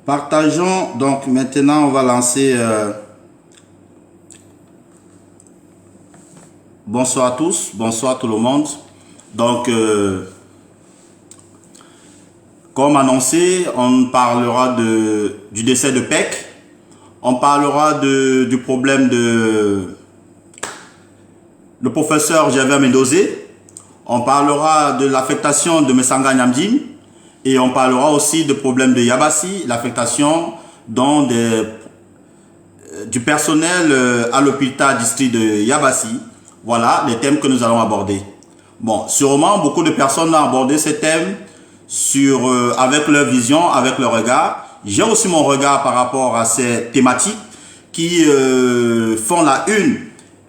Partageons. Donc maintenant, on va lancer. Bonsoir à tous, bonsoir tout le monde. Donc, comme annoncé, on parlera du décès de Pec. On parlera du problème le professeur Javier Mendozé. On parlera de l'affectation de Messanga Nyamdine. Et on parlera aussi du problème de Yabassi, l'affectation du personnel à l'hôpital district de Yabassi. Voilà les thèmes que nous allons aborder. Bon, sûrement beaucoup de personnes ont abordé ces thèmes avec leur vision, avec leur regard. J'ai aussi mon regard par rapport à ces thématiques qui font la une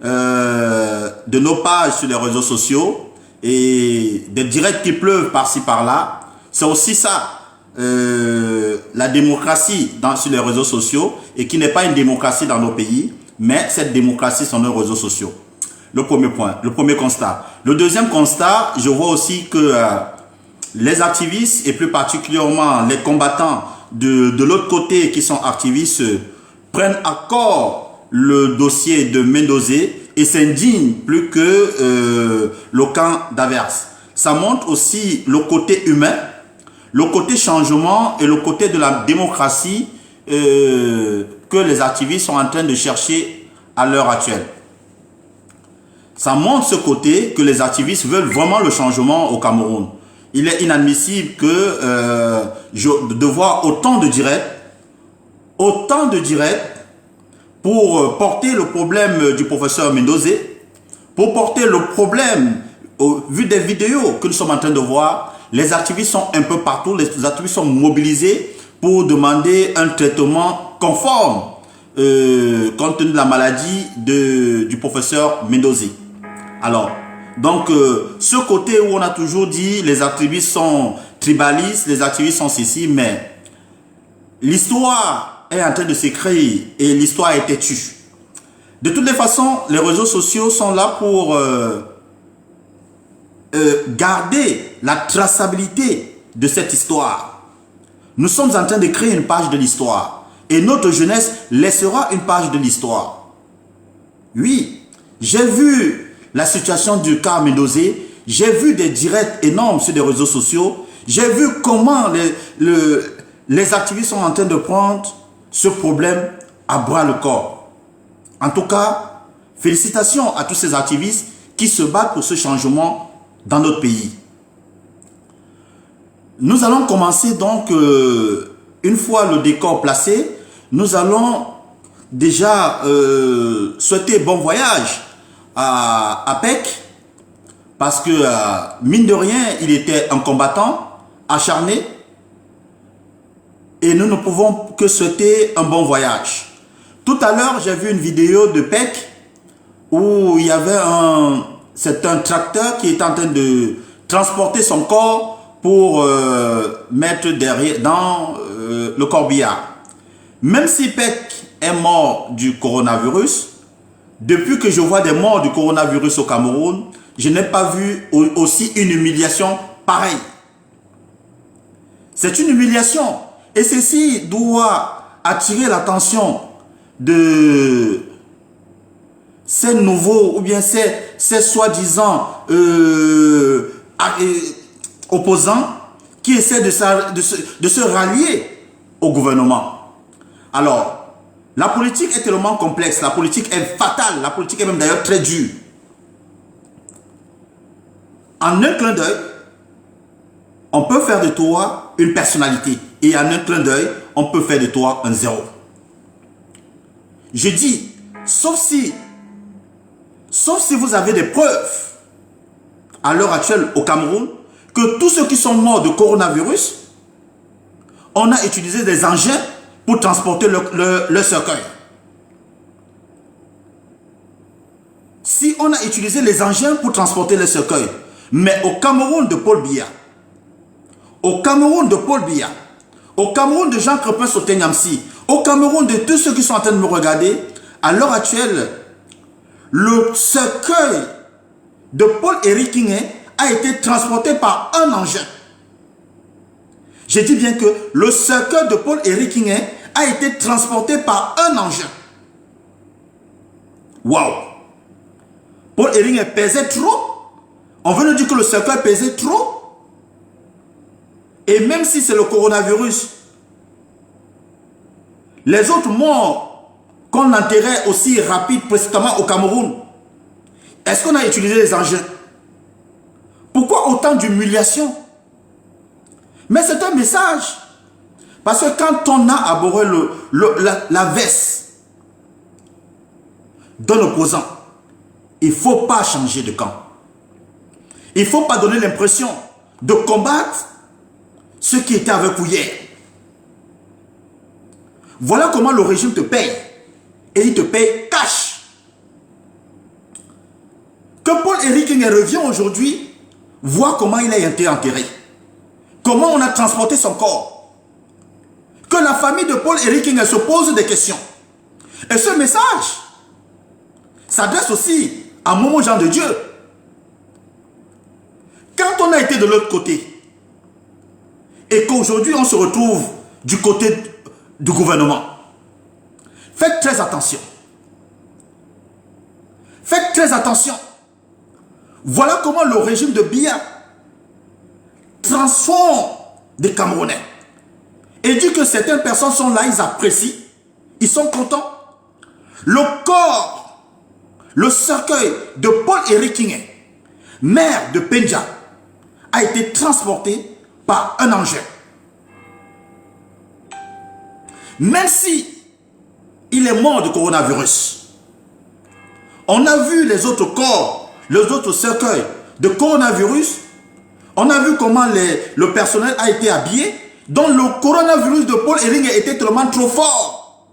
de nos pages sur les réseaux sociaux et des directs qui pleuvent par-ci par-là. C'est aussi ça, la démocratie sur les réseaux sociaux et qui n'est pas une démocratie dans nos pays, mais cette démocratie sur nos réseaux sociaux. Le premier point, le premier constat. Le deuxième constat, je vois aussi que les activistes et plus particulièrement les combattants de l'autre côté qui sont activistes prennent à corps le dossier de Mendozé et s'indignent plus que le camp d'Averse. Ça montre aussi le côté humain, le côté changement et le côté de la démocratie que les activistes sont en train de chercher à l'heure actuelle. Ça montre ce côté que les activistes veulent vraiment le changement au Cameroun. Il est inadmissible de voir autant de directs pour porter le problème du professeur Mendozé, pour porter le problème, vu des vidéos que nous sommes en train de voir, les activistes sont un peu partout, les activistes sont mobilisés pour demander un traitement conforme compte tenu de la maladie du professeur Mendozé. Alors, donc, ce côté où on a toujours dit les activistes sont tribalistes, les activistes sont ceci, mais l'histoire est en train de s'écrire et l'histoire a été tue. De toutes les façons, les réseaux sociaux sont là pour garder la traçabilité de cette histoire. Nous sommes en train de créer une page de l'histoire et notre jeunesse laissera une page de l'histoire. Oui, j'ai vu la situation du cas Mendozé, j'ai vu des directs énormes sur les réseaux sociaux, j'ai vu comment les activistes sont en train de prendre ce problème à bras le corps. En tout cas, félicitations à tous ces activistes qui se battent pour ce changement dans notre pays. Nous allons commencer donc, une fois le décor placé, nous allons déjà souhaiter bon voyage à Pec, parce que mine de rien, il était un combattant acharné et nous ne pouvons que souhaiter un bon voyage. Tout à l'heure, j'ai vu une vidéo de Pec où il y avait c'est un tracteur qui est en train de transporter son corps pour mettre derrière dans le corbillard. Même si Pec est mort du coronavirus, depuis que je vois des morts du coronavirus au Cameroun, je n'ai pas vu aussi une humiliation pareille. C'est une humiliation. Et ceci doit attirer l'attention de ces nouveaux ou bien ces soi-disant opposants qui essaient de se rallier au gouvernement. Alors, la politique est tellement complexe, la politique est fatale, la politique est même d'ailleurs très dure. En un clin d'œil, on peut faire de toi une personnalité. Et en un clin d'œil, on peut faire de toi un zéro. Je dis, sauf si vous avez des preuves à l'heure actuelle au Cameroun que tous ceux qui sont morts de coronavirus, on a utilisé des engins pour transporter le cercueil. Si on a utilisé les engins pour transporter le cercueil, mais au Cameroun de Paul Biya, au Cameroun de Paul Biya, au Cameroun de Jean Crepin Sotenyamsi, au Cameroun de tous ceux qui sont en train de me regarder, à l'heure actuelle, le cercueil de Paul Éric Kingé a été transporté par un engin. J'ai dit bien que le cercueil de Paul-Éric Nguyen a été transporté par un engin. Waouh! Paul-Éric Nguyen pesait trop. On veut nous dire que le cercueil pesait trop. Et même si c'est le coronavirus, les autres morts qu'on enterrait aussi rapide précisément au Cameroun, est-ce qu'on a utilisé les engins? Pourquoi autant d'humiliation? Mais c'est un message. Parce que quand on a abhorré la veste d'un opposant, il ne faut pas changer de camp. Il ne faut pas donner l'impression de combattre ceux qui étaient avec vous hier. Voilà comment le régime te paye. Et il te paye cash. Que Paul-Éric Nguyen revient aujourd'hui, voit comment il a été enterré. Comment on a transporté son corps. Que la famille de Paul-Éric Nguyen se pose des questions. Et ce message s'adresse aussi à Momo Jean de Dieu. Quand on a été de l'autre côté, et qu'aujourd'hui on se retrouve du côté du gouvernement, faites très attention. Faites très attention. Voilà comment le régime de Biya transforme des Camerounais. Et dit que certaines personnes sont là, ils apprécient, ils sont contents. Le corps, le cercueil de Paul-Éric Nguyen, maire de Pendja, a été transporté par un engin. Même si il est mort de coronavirus, on a vu les autres corps, les autres cercueils de coronavirus, on a vu comment le personnel a été habillé, dont le coronavirus de Paul-Éric Nguyen était tellement trop fort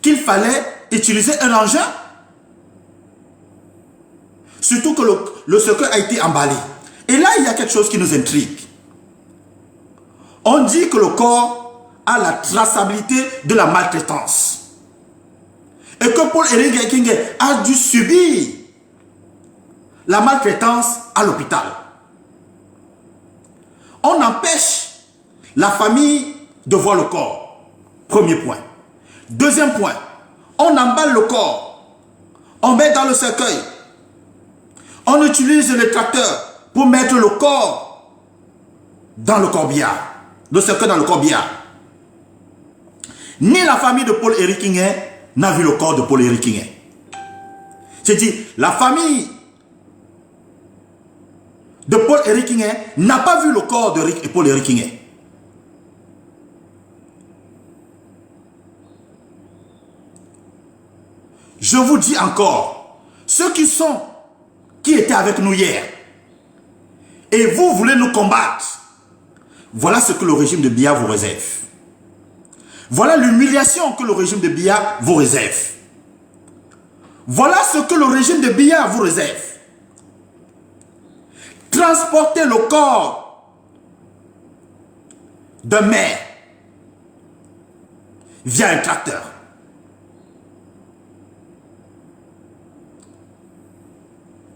qu'il fallait utiliser un engin. Surtout que le cercueil a été emballé. Et là, il y a quelque chose qui nous intrigue. On dit que le corps a la traçabilité de la maltraitance. Et que Paul-Éric Nguyen a dû subir la maltraitance à l'hôpital. On empêche la famille de voir le corps. Premier point. Deuxième point, on emballe le corps. On met dans le cercueil. On utilise les tracteurs pour mettre le corps dans le corbillard. Le cercueil dans le corbillard. Ni la famille de Paul-Éric Nguyen n'a vu le corps de Paul-Éric Nguyen. J'ai dit, la famille de Paul-Éric Nguyen n'a pas vu le corps de Paul-Éric Nguyen. Je vous dis encore, ceux qui étaient avec nous hier, et vous voulez nous combattre, voilà ce que le régime de Biya vous réserve. Voilà l'humiliation que le régime de Biya vous réserve. Voilà ce que le régime de Biya vous réserve. Transporter le corps d'un maire via un tracteur.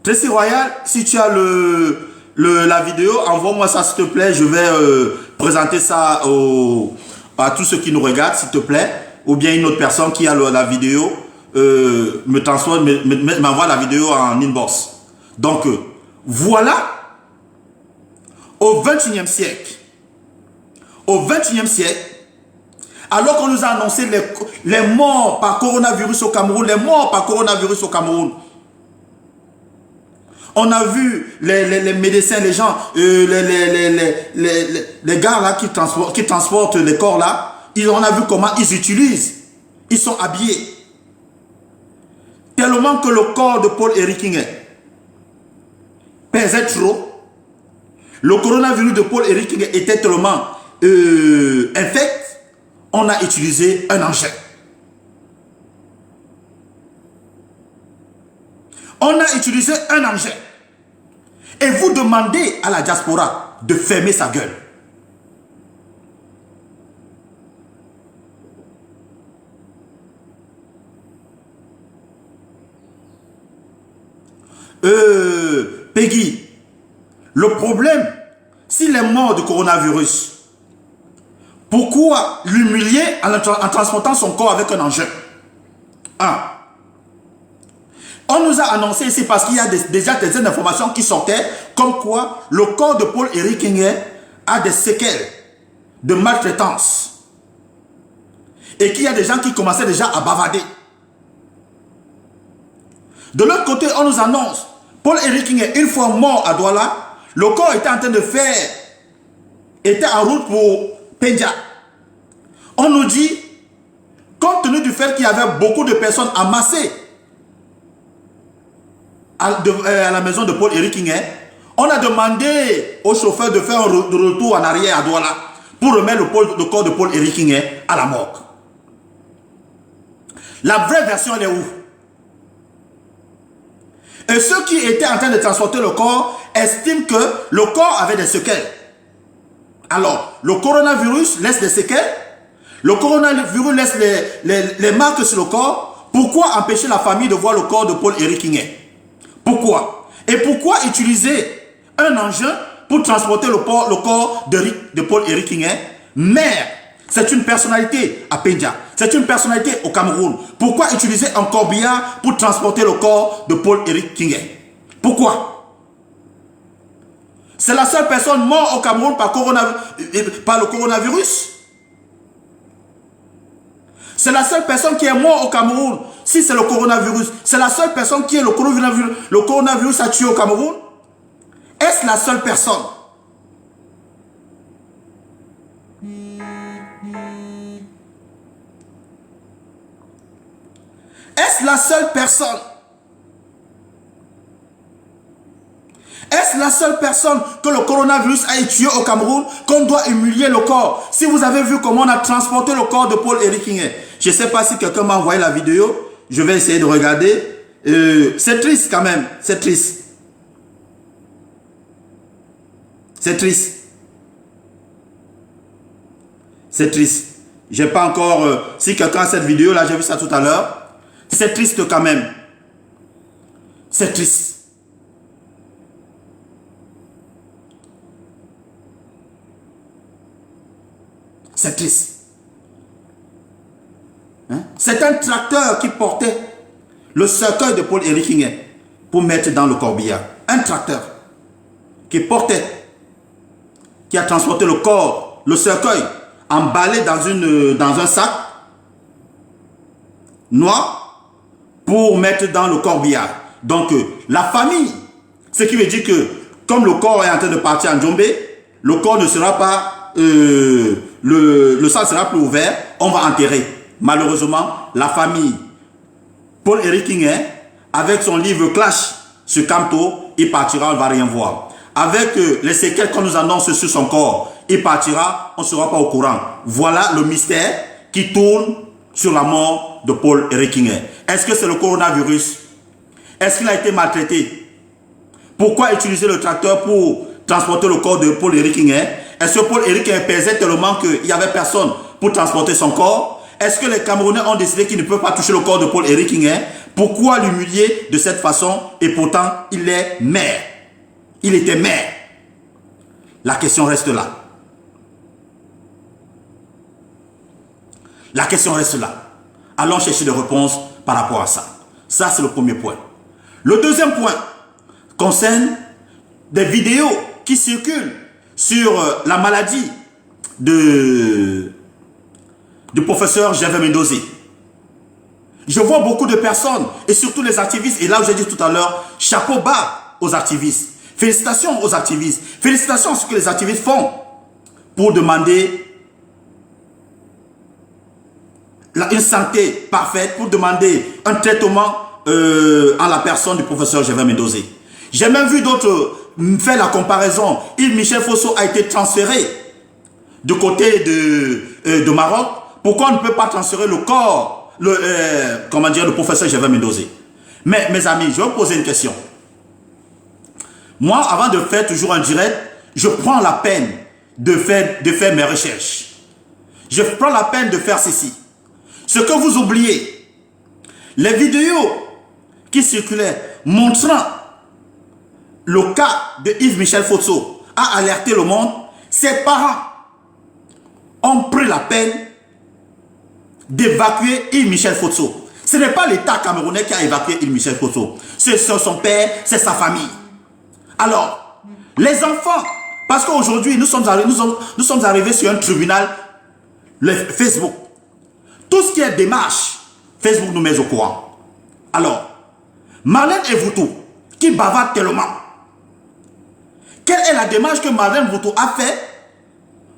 Tracy Royal, si tu as la vidéo, envoie-moi ça s'il te plaît. Je vais présenter ça à tous ceux qui nous regardent, s'il te plaît. Ou bien une autre personne qui a la vidéo m'envoie la vidéo en inbox. Donc, voilà, au 21e siècle, alors qu'on nous a annoncé les morts par coronavirus au Cameroun, on a vu les médecins, les gens, les gars là qui transportent les corps là, on a vu comment ils utilisent, ils sont habillés. Tellement que le corps de Paul-Éric Nguyen pesait trop. Le coronavirus de Paul-Éric Nguyen était tellement infect, on a utilisé un engin. On a utilisé un engin. Et vous demandez à la diaspora de fermer sa gueule. Peggy, le problème, s'il est mort du coronavirus, pourquoi l'humilier en transportant son corps avec un engin? On nous a annoncé ici parce qu'il y a déjà des informations qui sortaient comme quoi le corps de Paul-Éric Nguyen a des séquelles de maltraitance et qu'il y a des gens qui commençaient déjà à bavader. De l'autre côté, on nous annonce Paul-Éric Nguyen, une fois mort à Douala, le corps était en train de faire, était en route pour Pédia. On nous dit, compte tenu du fait qu'il y avait beaucoup de personnes amassées à la maison de Paul-Éric Nguyen, on a demandé au chauffeur de faire un retour en arrière à Douala pour remettre le corps de Paul-Éric Nguyen à la morgue. La vraie version, elle est où? Et ceux qui étaient en train de transporter le corps estiment que le corps avait des séquelles. Alors, le coronavirus laisse des séquelles. Le coronavirus laisse les marques sur le corps. Pourquoi empêcher la famille de voir le corps de Paul-Éric Nguyen? Pourquoi? Et pourquoi utiliser un engin pour transporter le corps de Paul-Éric Nguyen? Maire, c'est une personnalité à Pédia. C'est une personnalité au Cameroun. Pourquoi utiliser un corbillard pour transporter le corps de Paul-Éric Nguyen? Pourquoi? C'est la seule personne morte au Cameroun par le coronavirus. C'est la seule personne qui est morte au Cameroun. Si c'est le coronavirus, c'est la seule personne qui est le coronavirus a tué au Cameroun. Est-ce la seule personne? Est-ce la seule personne? Est-ce la seule personne que le coronavirus a tué au Cameroun qu'on doit humilier le corps? Si vous avez vu comment on a transporté le corps de Paul-Éric Nguyen, je ne sais pas si quelqu'un m'a envoyé la vidéo, je vais essayer de regarder. C'est triste quand même, c'est triste. C'est triste. C'est triste. J'ai pas encore... si quelqu'un a cette vidéo, là j'ai vu ça tout à l'heure. C'est triste quand même. C'est triste. C'est triste. Hein? C'est un tracteur qui portait le cercueil de Paul-Éric Nguyen pour mettre dans le corbillard. Un tracteur qui portait, qui a transporté le corps, le cercueil, emballé dans un sac noir pour mettre dans le corbillard. Donc, la famille, ce qui veut dire que, comme le corps est en train de partir en Djombe, le corps ne sera pas, le sang sera plus ouvert, on va enterrer. Malheureusement, la famille, Paul-Éric Nguyen, avec son livre Clash sur Camto, il partira, on ne va rien voir. Avec les séquelles qu'on nous annonce sur son corps, il partira, on ne sera pas au courant. Voilà le mystère qui tourne sur la mort de Paul-Éric Nguyen. Est-ce que c'est le coronavirus? Est-ce qu'il a été maltraité? Pourquoi utiliser le tracteur pour transporter le corps de Paul-Éric Nguyen? Est-ce que Paul-Éric Nguyen pesait tellement qu'il n'y avait personne pour transporter son corps? Est-ce que les Camerounais ont décidé qu'ils ne peuvent pas toucher le corps de Paul-Éric Nguyen? Pourquoi l'humilier de cette façon? Et pourtant, il est maire. Il était maire. La question reste là. La question reste là. Allons chercher des réponses par rapport à ça. Ça, c'est le premier point. Le deuxième point concerne des vidéos qui circulent sur la maladie du professeur Gervais Mendoza. Je vois beaucoup de personnes, et surtout les activistes, et là où j'ai dit tout à l'heure, chapeau bas aux activistes. Félicitations aux activistes. Félicitations à ce que les activistes font pour demander une santé parfaite, pour demander un traitement en la personne du professeur Gervais Mendoza. J'ai même vu d'autres faire la comparaison. Yves-Michel Fosso a été transféré du côté de Maroc. Pourquoi on ne peut pas transférer le corps, le professeur Gervais Mendoza? Mais mes amis, je vais vous poser une question. Moi, avant de faire toujours un direct, je prends la peine de faire mes recherches. Je prends la peine de faire ceci. Ce que vous oubliez, les vidéos qui circulaient montrant le cas de Yves-Michel Fosso a alerté le monde, ses parents ont pris la peine d'évacuer Yves Michel Fotso. Ce n'est pas l'État camerounais qui a évacué Yves Michel Fotso. C'est son père, c'est sa famille. Alors, les enfants, parce qu'aujourd'hui, nous sommes arrivés sur un tribunal, le Facebook. Tout ce qui est démarche, Facebook nous met au courant. Alors, Marlène Evoutou, qui bavarde tellement, quelle est la démarche que Marlène Evoutou a fait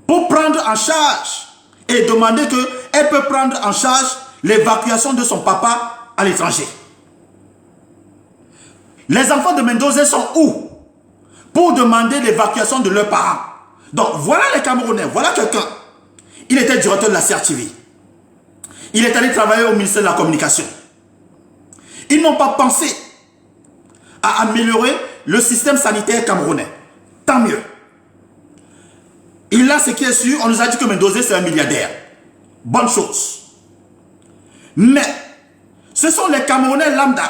pour prendre en charge et demander qu'elle peut prendre en charge l'évacuation de son papa à l'étranger? Les enfants de Mendoza sont où pour demander l'évacuation de leurs parents? Donc voilà les Camerounais, voilà quelqu'un. Il était directeur de la CRTV. Il est allé travailler au ministère de la Communication. Ils n'ont pas pensé à améliorer le système sanitaire camerounais. Tant mieux. Et là, ce qui est sûr, on nous a dit que Mendoza c'est un milliardaire. Bonne chose. Mais ce sont les Camerounais lambda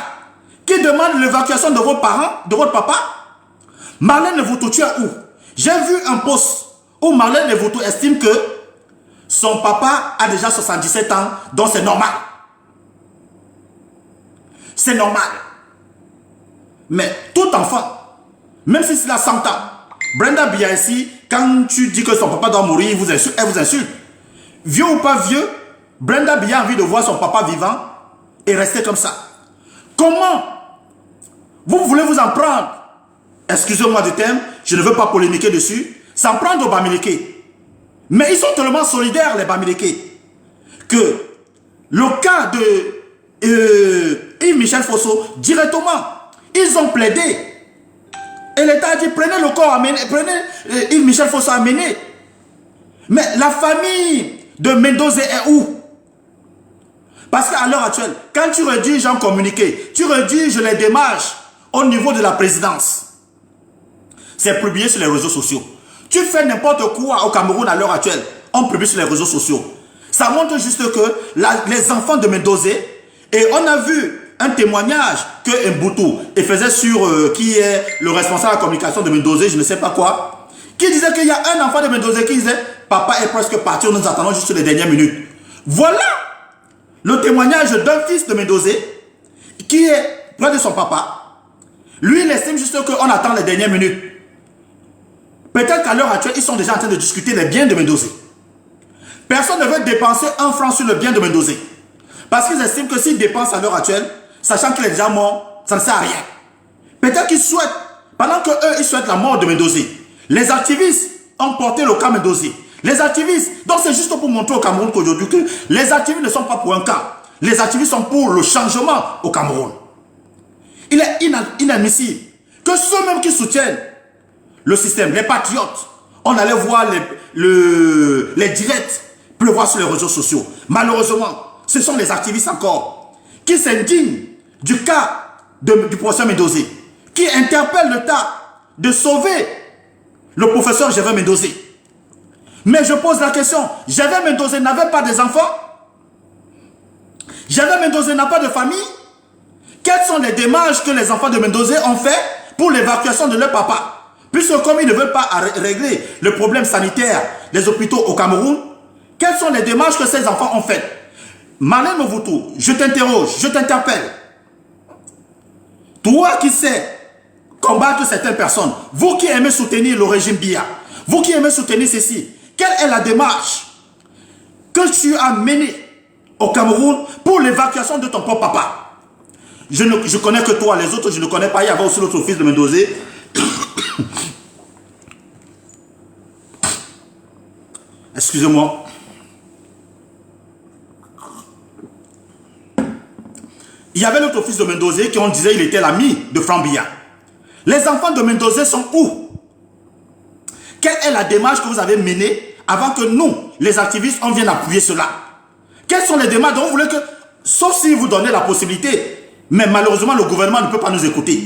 qui demandent l'évacuation de vos parents, de votre papa. Marlène Evoutou, tu es où? J'ai vu un post où Marlène Evoutou estime que son papa a déjà 77 ans, donc c'est normal. C'est normal. Mais tout enfant, même si c'est à 100 ans, Brenda Biya ici, quand tu dis que son papa doit mourir, elle vous insulte. Vieux ou pas vieux, Brenda Biya a envie de voir son papa vivant et rester comme ça. Comment vous voulez vous en prendre? Excusez-moi du terme, je ne veux pas polémiquer dessus. S'en prendre aux Bamileke. Mais ils sont tellement solidaires, les Bamileke, que le cas de Yves Michel Fotso, directement, ils ont plaidé. Et l'État a dit, prenez le corps, prenez Yves Michel Fotso amené. Mais la famille de Mendoza est où? Parce qu'à l'heure actuelle, quand tu rédiges un communiqué, tu rédiges les démarches au niveau de la présidence. C'est publié sur les réseaux sociaux. Tu fais n'importe quoi au Cameroun à l'heure actuelle, on publie sur les réseaux sociaux. Ça montre juste que les enfants de Mendoza, et on a vu un témoignage que Mboutou faisait sur qui est le responsable de la communication de Mendoza, je ne sais pas quoi, qui disait qu'il y a un enfant de Mendoza qui disait « Papa est presque parti, nous attendons juste les dernières minutes ». Voilà le témoignage d'un fils de Mendoza qui est près de son papa. Lui, il estime juste qu'on attend les dernières minutes. Peut-être qu'à l'heure actuelle, ils sont déjà en train de discuter les biens de Mendoza. Personne ne veut dépenser un franc sur le bien de Mendoza. Parce qu'ils estiment que s'ils dépensent à l'heure actuelle, sachant qu'il est déjà mort, ça ne sert à rien. Peut-être qu'ils souhaitent, pendant qu'eux, ils souhaitent la mort de Mendoza, les activistes ont porté le cas Mendoza. Les activistes, donc c'est juste pour montrer au Cameroun qu'aujourd'hui, que les activistes ne sont pas pour un cas. Les activistes sont pour le changement au Cameroun. Il est inadmissible que ceux-mêmes qui soutiennent le système, les patriotes, on allait voir les directs pleuvoir sur les réseaux sociaux. Malheureusement, ce sont les activistes encore qui s'indignent du cas du professeur Mendoza, qui interpellent l'État de sauver le professeur Gervais Mendoza. Mais je pose la question, Gervais Mendoza n'avait pas des enfants? Gervais Mendoza n'a pas de famille? Quelles sont les démarches que les enfants de Mendoza ont fait pour l'évacuation de leur papa? Puisque comme ils ne veulent pas régler le problème sanitaire des hôpitaux au Cameroun, quelles sont les démarches que ces enfants ont faites? Marlène Evoutou, je t'interroge, je t'interpelle. Toi qui sais combattre certaines personnes, vous qui aimez soutenir le régime Biya, vous qui aimez soutenir ceci, quelle est la démarche que tu as menée au Cameroun pour l'évacuation de ton propre papa? Je connais que toi, les autres je ne connais pas. Il y avait aussi l'autre fils de Mendoza. Excusez-moi. Il y avait l'autre fils de Mendoza qui on disait il était l'ami de Franck Biya. Les enfants de Mendoza sont où? Quelle est la démarche que vous avez menée avant que nous, les activistes, on vienne appuyer cela? Quelles sont les démarches dont vous voulez que, sauf si vous donnez la possibilité, mais malheureusement le gouvernement ne peut pas nous écouter.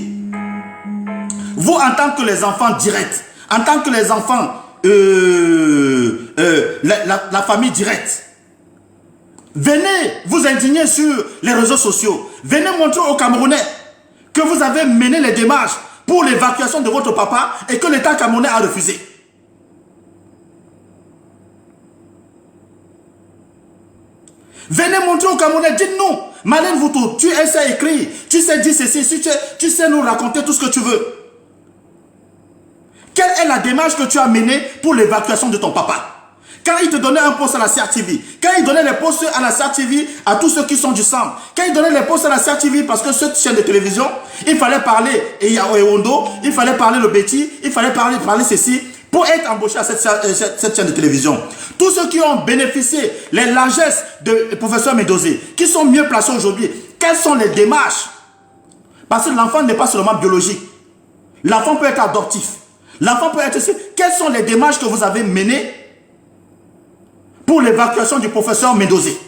Vous, en tant que les enfants directs, en tant que les enfants, la famille directe, venez vous indigner sur les réseaux sociaux. Venez montrer aux Camerounais que vous avez mené les démarches pour l'évacuation de votre papa et que l'État camerounais a refusé. Venez montrer aux Camerounais, dites-nous, Marlène Voutou, tu sais écrire, tu sais dire ceci, tu sais nous raconter tout ce que tu veux. Quelle est la démarche que tu as menée pour l'évacuation de ton papa? Quand il te donnait un poste à la CRTV, quand il donnait les postes à la CRTV à tous ceux qui sont du sang, quand il donnait les postes à la CRTV parce que cette chaîne de télévision, il fallait parler Ewondo, il fallait parler le Betty, il fallait parler ceci pour être embauché à cette chaîne de télévision. Tous ceux qui ont bénéficié les largesses de professeur Médosé, qui sont mieux placés aujourd'hui, quelles sont les démarches? Parce que l'enfant n'est pas seulement biologique. L'enfant peut être adoptif. L'enfant peut être... Quelles sont les démarches que vous avez menées pour l'évacuation du professeur Médosé?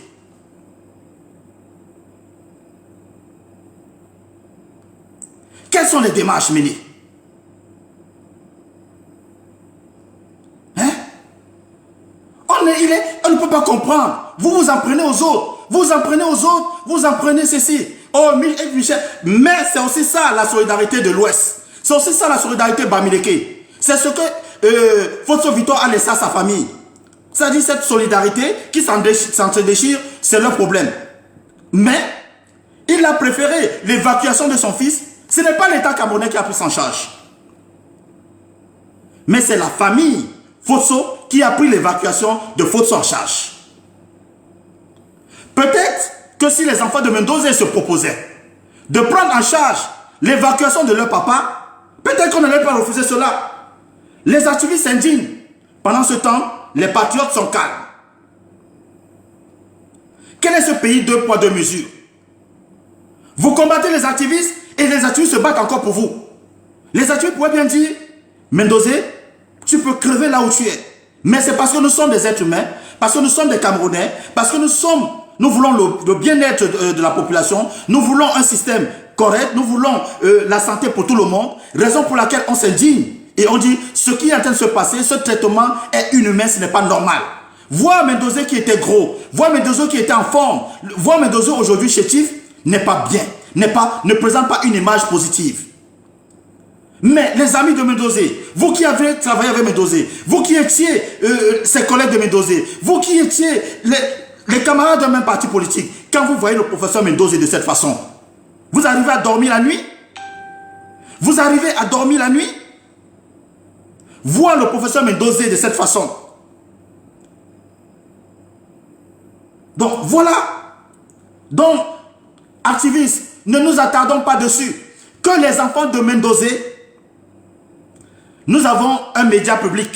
Quelles sont les démarches menées? Hein? On ne peut pas comprendre. Vous vous en prenez aux autres. Vous en prenez aux autres. Vous en prenez ceci. Oh, Michel. Mais c'est aussi ça la solidarité de l'Ouest. C'est aussi ça la solidarité Bamileke. C'est ce que Fotso Victor a laissé à sa famille. C'est-à-dire cette solidarité qui s'en déchire, c'est leur problème. Mais il a préféré l'évacuation de son fils. Ce n'est pas l'État camerounais qui a pris en charge. Mais c'est la famille Fotso qui a pris l'évacuation de Fotso en charge. Peut-être que si les enfants de Mendoza se proposaient de prendre en charge l'évacuation de leur papa, peut-être qu'on n'allait pas refuser cela. Les activistes s'indignent. Pendant ce temps, les patriotes sont calmes. Quel est ce pays deux poids deux mesures? Vous combattez les activistes et les activistes se battent encore pour vous. Les activistes pourraient bien dire, Mendoza, tu peux crever là où tu es. Mais c'est parce que nous sommes des êtres humains, parce que nous sommes des Camerounais, parce que nous voulons le bien-être de la population, nous voulons un système correct, nous voulons la santé pour tout le monde, raison pour laquelle on s'indigne. Et on dit, ce qui est en train de se passer, ce traitement est inhumain, ce n'est pas normal. Voir Mendoza qui était gros, voir Mendoza qui était en forme, voir Mendoza aujourd'hui chétif, n'est pas bien, ne présente pas une image positive. Mais les amis de Mendoza, vous qui avez travaillé avec Mendoza, vous qui étiez ses collègues de Mendoza, vous qui étiez les camarades d'un même parti politique, quand vous voyez le professeur Mendoza de cette façon, vous arrivez à dormir la nuit? Vous arrivez à dormir la nuit? Voir le professeur Mendoza de cette façon. Donc voilà. Donc, activistes, ne nous attardons pas dessus. Que les enfants de Mendoza, nous avons un média public.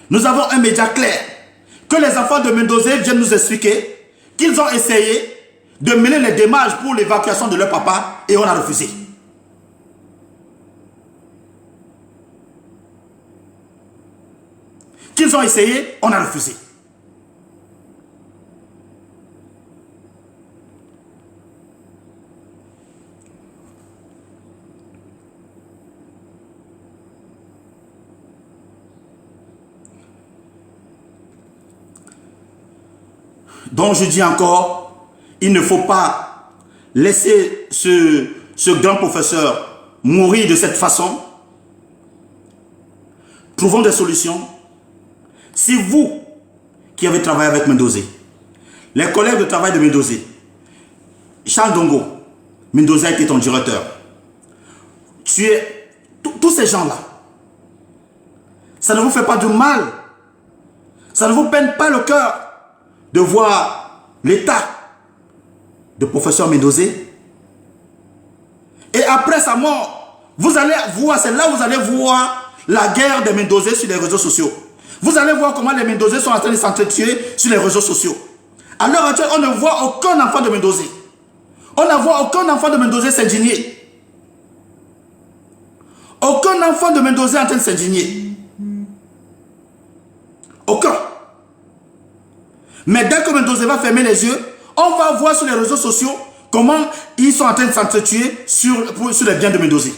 Nous avons un média clair. Que les enfants de Mendoza viennent nous expliquer qu'ils ont essayé de mener les démarches pour l'évacuation de leur papa et on a refusé. Qu'ils ont essayé, on a refusé. Donc je dis encore, il ne faut pas laisser ce grand professeur mourir de cette façon. Trouvons des solutions. Si vous, qui avez travaillé avec Mendoza, les collègues de travail de Mendoza, Charles Dongo, Mendoza était ton directeur. Tu es... Tous ces gens-là, ça ne vous fait pas du mal. Ça ne vous peine pas le cœur de voir l'état de professeur Mendoza. Et après sa mort, vous allez voir, c'est là où vous allez voir la guerre des Mendoza sur les réseaux sociaux. Vous allez voir comment les Mendoza sont en train de s'entretuer sur les réseaux sociaux. À l'heure actuelle, on ne voit aucun enfant de Mendoza. On ne voit aucun enfant de Mendoza s'indigner. Aucun enfant de Mendoza en train de s'indigner. Aucun. Mais dès que Mendoza va fermer les yeux, on va voir sur les réseaux sociaux comment ils sont en train de s'entretuer sur les biens de Mendoza.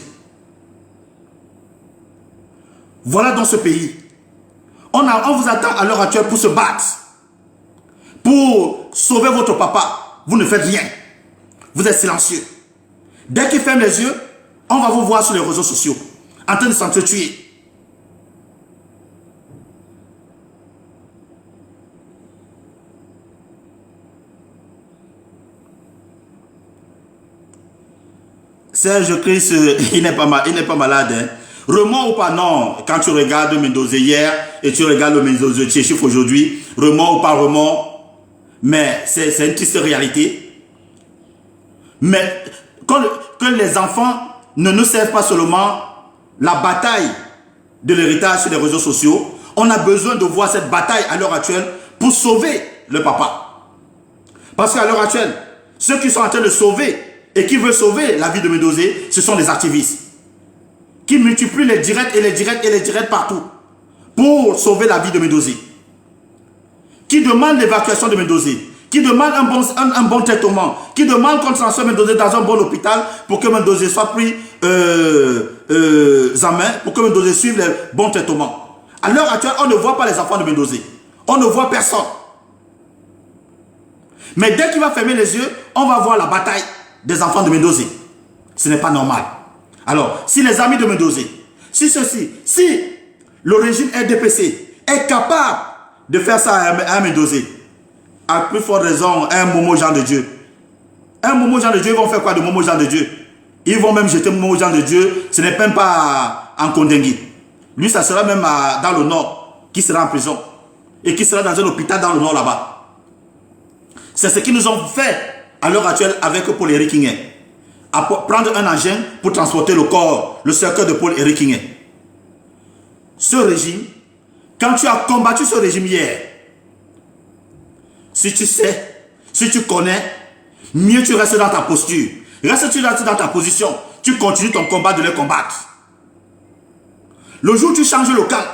Voilà dans ce pays. On vous attend à l'heure actuelle pour se battre. Pour sauver votre papa. Vous ne faites rien. Vous êtes silencieux. Dès qu'il ferme les yeux, On va vous voir sur les réseaux sociaux, en train de s'entretuer. Serge Christ, il n'est pas malade. Hein. Remords ou pas, non. Quand tu regardes Mendoza hier et tu regardes le Mendoza Tchéchif aujourd'hui, remords ou pas remords, mais c'est une triste réalité. Mais que les enfants ne nous servent pas seulement la bataille de l'héritage sur les réseaux sociaux, on a besoin de voir cette bataille à l'heure actuelle pour sauver le papa. Parce qu'à l'heure actuelle, ceux qui sont en train de sauver et qui veulent sauver la vie de Mendoza, ce sont les activistes qui multiplient les directs et les directs et les directs partout pour sauver la vie de Mendoza, qui demandent l'évacuation de Mendoza, qui demandent un bon traitement, qui demandent qu'on transfère Mendoza dans un bon hôpital pour que Mendoza soit pris en main, pour que Mendoza suive les bons traitements. À l'heure actuelle, on ne voit pas les enfants de Mendoza. On ne voit personne. Mais dès qu'il va fermer les yeux, on va voir la bataille des enfants de Mendoza. Ce n'est pas normal. Alors, si les amis de Mendoza, si le régime RDPC est capable de faire ça à Mendoza, à plus forte raison, un Momo Jean de Dieu. Un Momo Jean de Dieu, ils vont faire quoi de Momo Jean de Dieu? Ils vont même jeter Momo Jean de Dieu, ce n'est même pas en Kondengui. Lui, ça sera même dans le nord, qui sera en prison. Et qui sera dans un hôpital dans le nord là-bas. C'est ce qu'ils nous ont fait à l'heure actuelle avec Paul-Éric Kingé. Prendre un engin pour transporter le corps, le cercueil de Paul-Éric Kingé. Ce régime, quand tu as combattu ce régime hier, si tu sais, si tu connais, mieux tu restes dans ta posture. Reste-tu dans ta position, tu continues ton combat de les combattre. Le jour où tu changes le camp,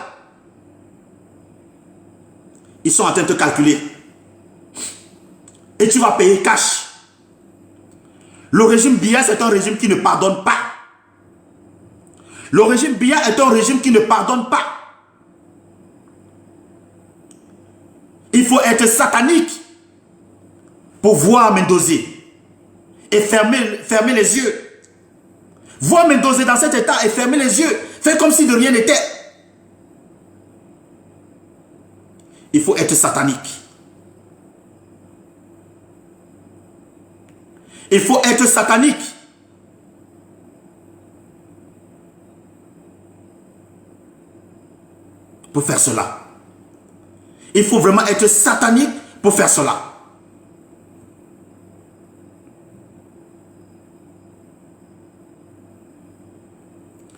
ils sont en train de te calculer. Et tu vas payer cash. Le régime Biya, c'est un régime qui ne pardonne pas. Le régime Biya est un régime qui ne pardonne pas. Il faut être satanique pour voir Mendoza et fermer les yeux. Voir Mendoza dans cet état et fermer les yeux. Faire comme si de rien n'était. Il faut être satanique. Il faut être satanique. Pour faire cela. Il faut vraiment être satanique pour faire cela.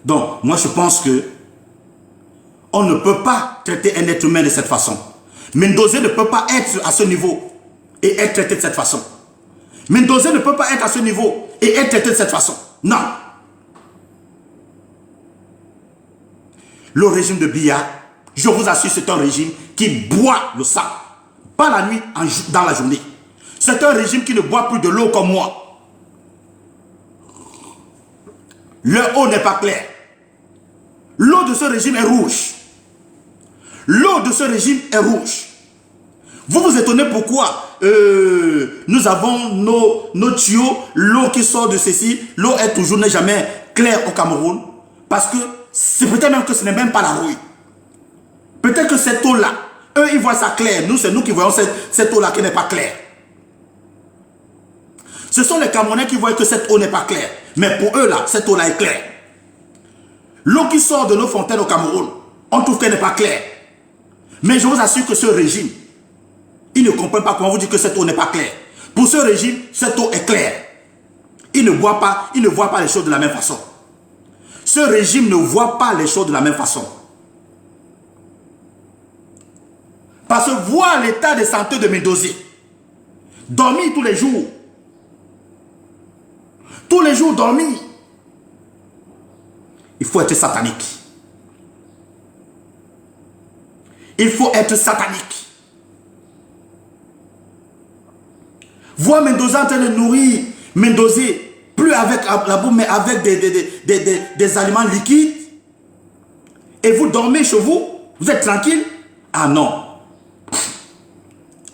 Donc, moi je pense que on ne peut pas traiter un être humain de cette façon. Mendoza ne peut pas être à ce niveau et être traité de cette façon. Mendoza ne peut pas être à ce niveau et être traité de cette façon. Non. Le régime de Biya, je vous assure, c'est un régime qui boit le sang. Pas la nuit, dans la journée. C'est un régime qui ne boit plus de l'eau comme moi. Leur eau n'est pas claire. L'eau de ce régime est rouge. L'eau de ce régime est rouge. Vous vous étonnez pourquoi nous avons nos tuyaux, l'eau qui sort de ceci, l'eau est toujours, n'est jamais claire au Cameroun. Parce que c'est peut-être même que ce n'est même pas la rouille. Peut-être que cette eau-là, eux ils voient ça clair. Nous, c'est nous qui voyons cette eau-là qui n'est pas claire. Ce sont les Camerounais qui voient que cette eau n'est pas claire. Mais pour eux là, cette eau-là est claire. L'eau qui sort de nos fontaines au Cameroun, on trouve qu'elle n'est pas claire. Mais je vous assure que ce régime, il ne comprend pas comment vous dire que cette eau n'est pas claire. Pour ce régime, cette eau est claire. Il ne voit pas les choses de la même façon. Ce régime ne voit pas les choses de la même façon. Parce que voir l'état de santé de Mendoza, dormir tous les jours dormir, il faut être satanique. Il faut être satanique. Voir Mendoza en train de nourrir Mendoza, plus avec la boue, mais avec des aliments liquides. Et vous dormez chez vous, vous êtes tranquille. Ah non.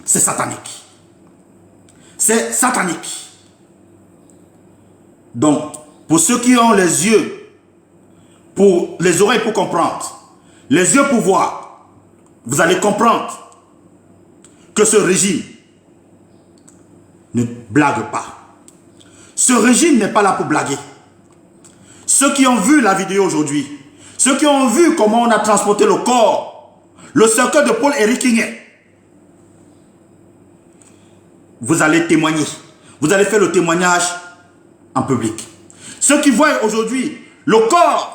C'est satanique. C'est satanique. Donc, Pour ceux qui ont les yeux, pour les oreilles pour comprendre, les yeux pour voir, vous allez comprendre que ce régime ne blague pas. Ce régime n'est pas là pour blaguer. Ceux qui ont vu la vidéo aujourd'hui, ceux qui ont vu comment on a transporté le corps, le cercueil de Paul-Éric Kinghet, vous allez témoigner. Vous allez faire le témoignage en public. Ceux qui voient aujourd'hui le corps,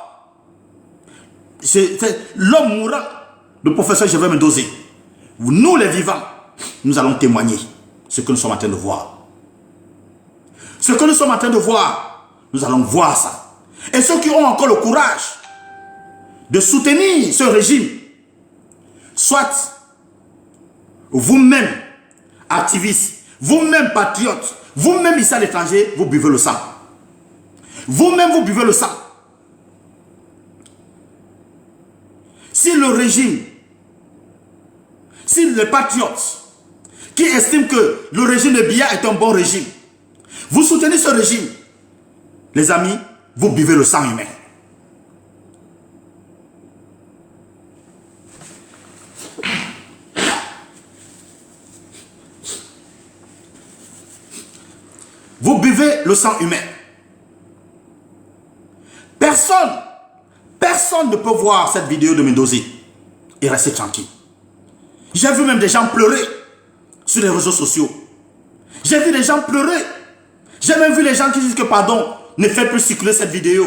c'est l'homme mourant, le professeur Gervais Mendoza. Nous les vivants, nous allons témoigner ce que nous sommes en train de voir. Ce que nous sommes en train de voir, nous allons voir ça. Et ceux qui ont encore le courage de soutenir ce régime, soit vous-même activistes, vous-même patriotes, vous-même ici à l'étranger, vous buvez le sang. Vous-même vous buvez le sang. Si le régime, si les patriotes qui estiment que le régime de Biya est un bon régime, vous soutenez ce régime, les amis, vous buvez le sang humain. Vous buvez le sang humain. Personne ne peut voir cette vidéo de Mendoza et rester tranquille. J'ai vu même des gens pleurer sur les réseaux sociaux. J'ai vu des gens pleurer. J'ai même vu les gens qui disent que pardon, ne faites plus circuler cette vidéo.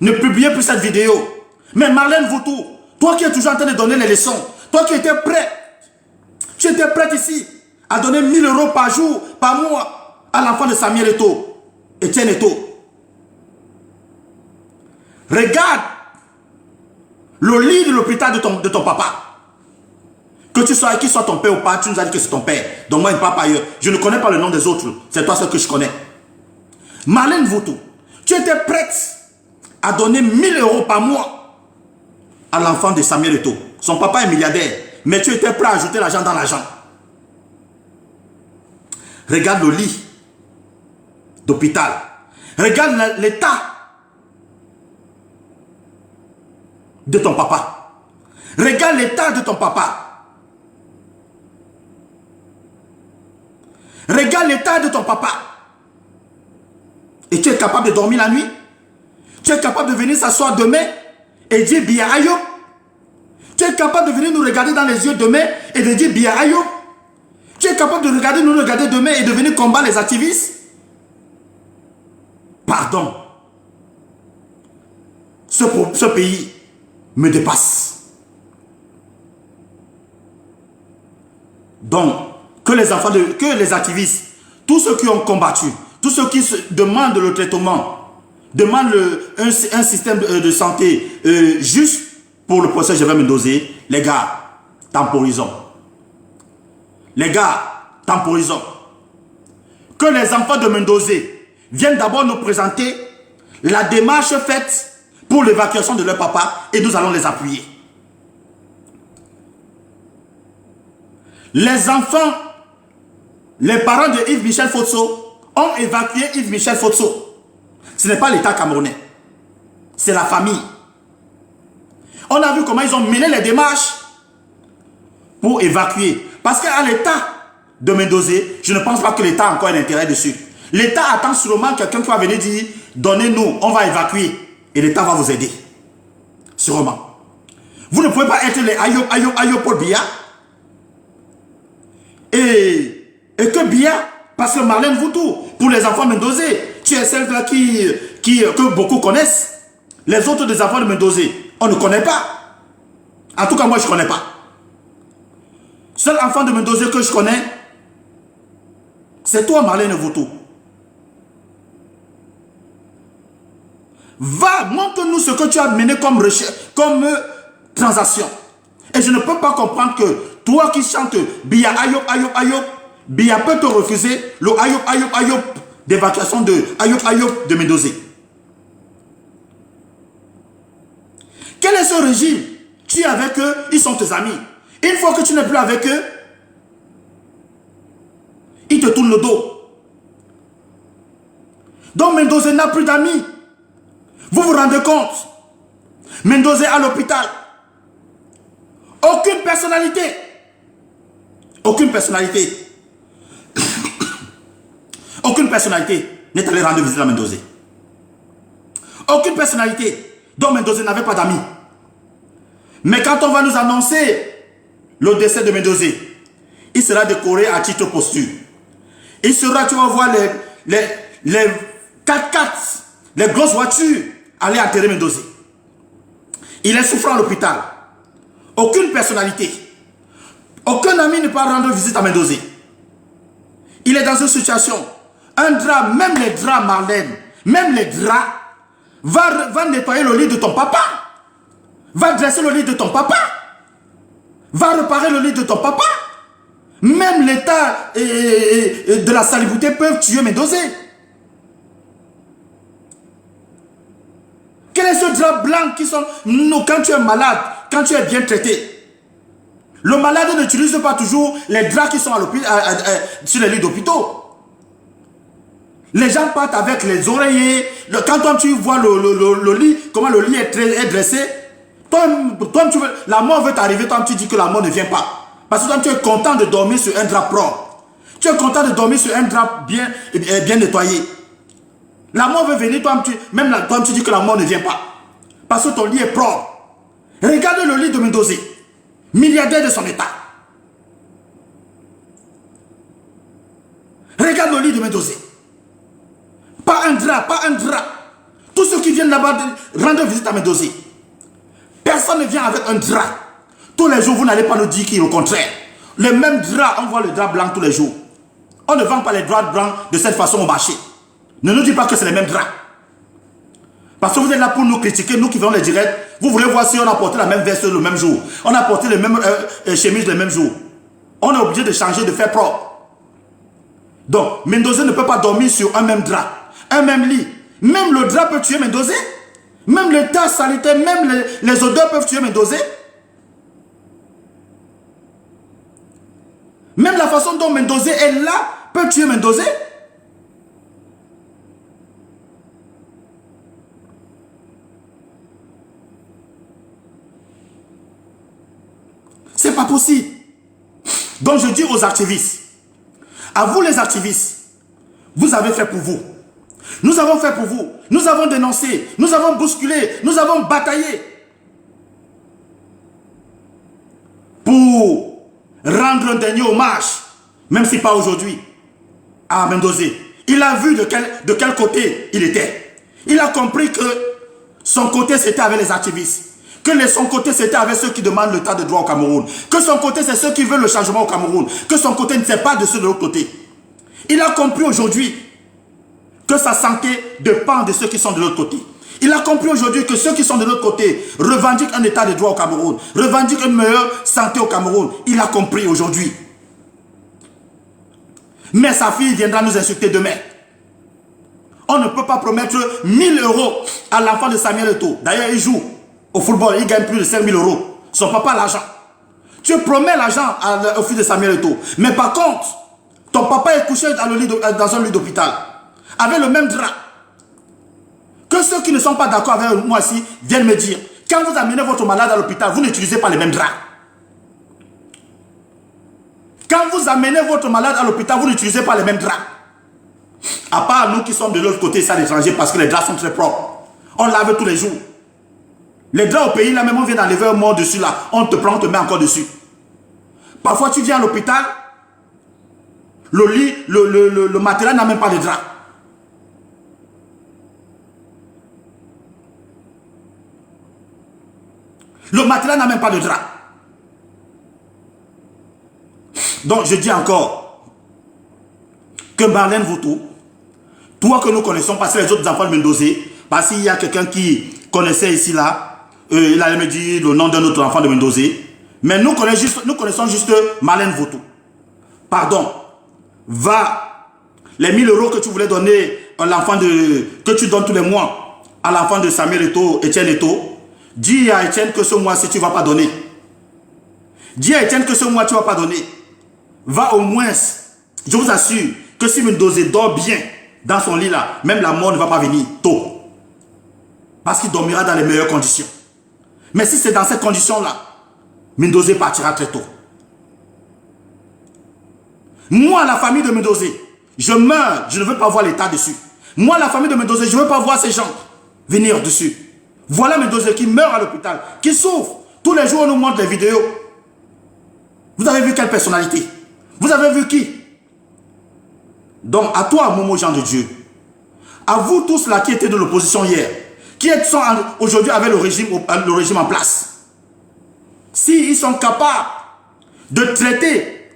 Ne publiez plus cette vidéo. Mais Marlène Vautour, toi qui es toujours en train de donner les leçons, toi qui étais prêt, tu étais prête ici à donner 1000 € par jour, par mois à l'enfant de Samuel Eto'o, Etienne Eto'o. Regarde le lit de l'hôpital de ton papa. Que tu sois, qui soit ton père ou pas, tu nous as dit que c'est ton père. Donc moi, il ne parle pas ailleurs. Je ne connais pas le nom des autres. C'est toi seul que je connais. Marlène Vautour, tu étais prête à donner 1000 € par mois à l'enfant de Samuel Eto'o. Son papa est milliardaire, mais tu étais prêt à ajouter l'argent dans l'argent. Regarde le lit d'hôpital. Regarde l'état de ton papa. Regarde l'état de ton papa. Regarde l'état de ton papa. Et tu es capable de dormir la nuit? Tu es capable de venir s'asseoir demain et dire Biya Ayo? Tu es capable de venir nous regarder dans les yeux demain et de dire Biya Ayo? Tu es capable de nous regarder demain et de venir combattre les activistes? Pardon. Ce pays me dépasse. Donc, que les activistes, tous ceux qui ont combattu, tous ceux qui demandent le traitement, demandent un système de santé juste pour le procès Gervais Mendoza, les gars, temporisons. Les gars, temporisons. Que les enfants de Mendoza viennent d'abord nous présenter la démarche faite pour l'évacuation de leur papa et nous allons les appuyer. Les enfants, les parents de Yves Michel Fotso ont évacué Yves Michel Fotso. Ce n'est pas l'État camerounais, c'est la famille. On a vu comment ils ont mené les démarches pour évacuer. Parce qu'à l'État de Mendoza, je ne pense pas que l'État a encore un intérêt dessus. L'État attend sûrement quelqu'un qui va venir dire, donnez-nous, on va évacuer. Et l'État va vous aider. Sûrement. Vous ne pouvez pas être les Ayo pour Biya. Et que Biya, parce que Marlène Vautour, pour les enfants Mendoza, tu es celle-là que beaucoup connaissent. Les autres des enfants de Mendoza, on ne connaît pas. En tout cas, moi, je ne connais pas. Seul enfant de Mendoza que je connais, c'est toi, Marlène Vautour. Va, montre-nous ce que tu as mené comme recherche, comme transaction. Et je ne peux pas comprendre que toi qui chantes Biya Ayop, Ayop, Ayop, Biya peut te refuser le Ayop, Ayop, Ayop d'évacuation de Ayop, Ayop de Mendoza. Quel est ce régime? Tu es avec eux, ils sont tes amis. Une fois que tu n'es plus avec eux, ils te tournent le dos. Donc Mendoza n'a plus d'amis. Vous vous rendez compte? Mendoza à l'hôpital. Aucune personnalité. Aucune personnalité. Aucune personnalité n'est allée rendre visite à Mendoza. Aucune personnalité dont Mendoza n'avait pas d'amis. Mais quand on va nous annoncer le décès de Mendoza, il sera décoré à titre posthume. Il sera, tu vas voir les 4x4, les grosses voitures aller enterrer Mendoza. Il est souffrant à l'hôpital. Aucune personnalité. Aucun ami ne peut rendre visite à Mendoza. Il est dans une situation. Un drap, même les draps Marlène, même les draps, va nettoyer le lit de ton papa. Va dresser le lit de ton papa. Va réparer le lit de ton papa. Même l'état de la salubrité peuvent tuer Mendoza. Quel est ce drap blanc qui sont... Non, quand tu es malade, quand tu es bien traité, le malade n'utilise pas toujours les draps qui sont sur les lits d'hôpitaux. Les gens partent avec les oreillers. Quand tu vois le lit, comment le lit est dressé, toi, la mort veut t'arriver, toi tu dis que la mort ne vient pas. Parce que toi tu es content de dormir sur un drap propre. Tu es content de dormir sur un drap bien nettoyé. La mort veut venir, toi tu dis que la mort ne vient pas. Parce que ton lit est propre. Regardez le lit de Mendoza, milliardaire de son état. Regarde le lit de Mendoza. Pas un drap, pas un drap. Tous ceux qui viennent là-bas rendre visite à Mendoza, personne ne vient avec un drap. Tous les jours, vous n'allez pas nous dire qu'il est au contraire. Le même drap, on voit le drap blanc tous les jours. On ne vend pas les draps blancs de cette façon au marché. Ne nous dites pas que c'est les mêmes draps. Parce que vous êtes là pour nous critiquer, nous qui faisons les directs. Vous voulez voir si on a porté la même veste le même jour. On a porté les mêmes chemises le même jour. On est obligé de changer, de faire propre. Donc, Mendoza ne peut pas dormir sur un même drap. Un même lit. Même le drap peut tuer Mendoza. Même l'état sanitaire, même les odeurs peuvent tuer Mendoza. Même la façon dont Mendoza est là peut tuer Mendoza. C'est pas possible. Donc je dis aux activistes, à vous les activistes, vous avez fait pour vous. Nous avons fait pour vous. Nous avons dénoncé, nous avons bousculé, nous avons bataillé pour rendre un dernier hommage, même si pas aujourd'hui, à Mendoza. Il a vu de quel côté il était. Il a compris que son côté c'était avec les activistes. Que son côté c'était avec ceux qui demandent l'état de droit au Cameroun. Que son côté c'est ceux qui veulent le changement au Cameroun. Que son côté ne fait pas de ceux de l'autre côté. Il a compris aujourd'hui que sa santé dépend de ceux qui sont de l'autre côté. Il a compris aujourd'hui que ceux qui sont de l'autre côté revendiquent un état de droit au Cameroun, revendiquent une meilleure santé au Cameroun. Il a compris aujourd'hui. Mais sa fille viendra nous insulter demain. On ne peut pas promettre 1000 € à l'enfant de Samuel Eto'o. D'ailleurs, il joue au football, il gagne plus de 5000 €. Son papa a l'argent. Tu promets l'argent au fils de Samuel Eto'o. Mais par contre, ton papa est couché dans un lit d'hôpital, avec le même drap. Que ceux qui ne sont pas d'accord avec moi ici viennent me dire, quand vous amenez votre malade à l'hôpital, vous n'utilisez pas les mêmes draps. Quand vous amenez votre malade à l'hôpital, vous n'utilisez pas les mêmes draps. À part nous qui sommes de l'autre côté, ça à l'étranger, parce que les draps sont très propres. On lave tous les jours. Les draps au pays, là même, on vient d'enlever un mort dessus, là. On te prend, on te met encore dessus. Parfois, tu viens à l'hôpital, le lit, le matériel n'a même pas de drap. Le matériel n'a même pas de drap. Donc, je dis encore que Marlène Vautou, toi que nous connaissons, parce que les autres enfants de Mendoza, parce qu'il y a quelqu'un qui connaissait ici, là, il allait me dire le nom d'un autre enfant de Mendoza, mais nous connaissons juste Marlène Vautou. Pardon, va, les 1000 € que tu voulais donner à l'enfant que tu donnes tous les mois à l'enfant de Samuel Eto'o, Etienne Eto'o, dis à Etienne que ce mois-ci tu ne vas pas donner. Dis à Etienne que ce mois tu ne vas pas donner. Va au moins, je vous assure que si Mendoza dort bien dans son lit là, même la mort ne va pas venir tôt. Parce qu'il dormira dans les meilleures conditions. Mais si c'est dans ces conditions-là, Mendoza partira très tôt. Moi, la famille de Mendoza, je meurs, je ne veux pas voir l'État dessus. Moi, la famille de Mendoza, je ne veux pas voir ces gens venir dessus. Voilà Mendoza qui meurt à l'hôpital, qui souffre. Tous les jours, on nous montre les vidéos. Vous avez vu quelle personnalité? Vous avez vu qui? Donc, à toi, Momo Jean de Dieu, à vous tous là qui étaient de l'opposition hier, qui sont aujourd'hui avec le régime en place, s'ils sont capables de traiter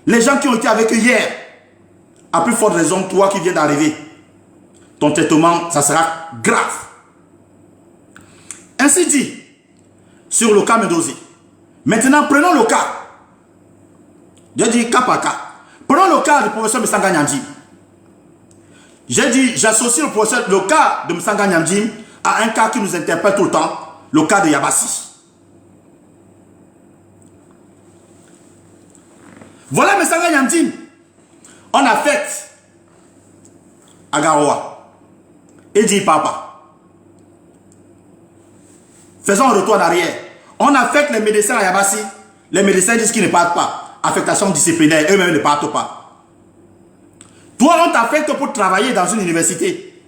les gens qui ont été avec eux hier, à plus forte raison, toi qui viens d'arriver, ton traitement, ça sera grave. Ainsi dit, sur le cas Mendoza. Maintenant, prenons le cas. J'ai dit cas par cas. Prenons le cas du professeur Msanga Nyamjim. J'ai dit, j'associe le cas de Msanga Nyamjim à un cas qui nous interpelle tout le temps, le cas de Yabassi. Voilà Msanga Nyamjim. On a fait à Garoua. Et dit papa. Faisons un retour en arrière. On affecte les médecins à Yabassi. Les médecins disent qu'ils ne partent pas. Affectation disciplinaire, eux-mêmes ne partent pas. Toi, on t'affecte pour travailler dans une université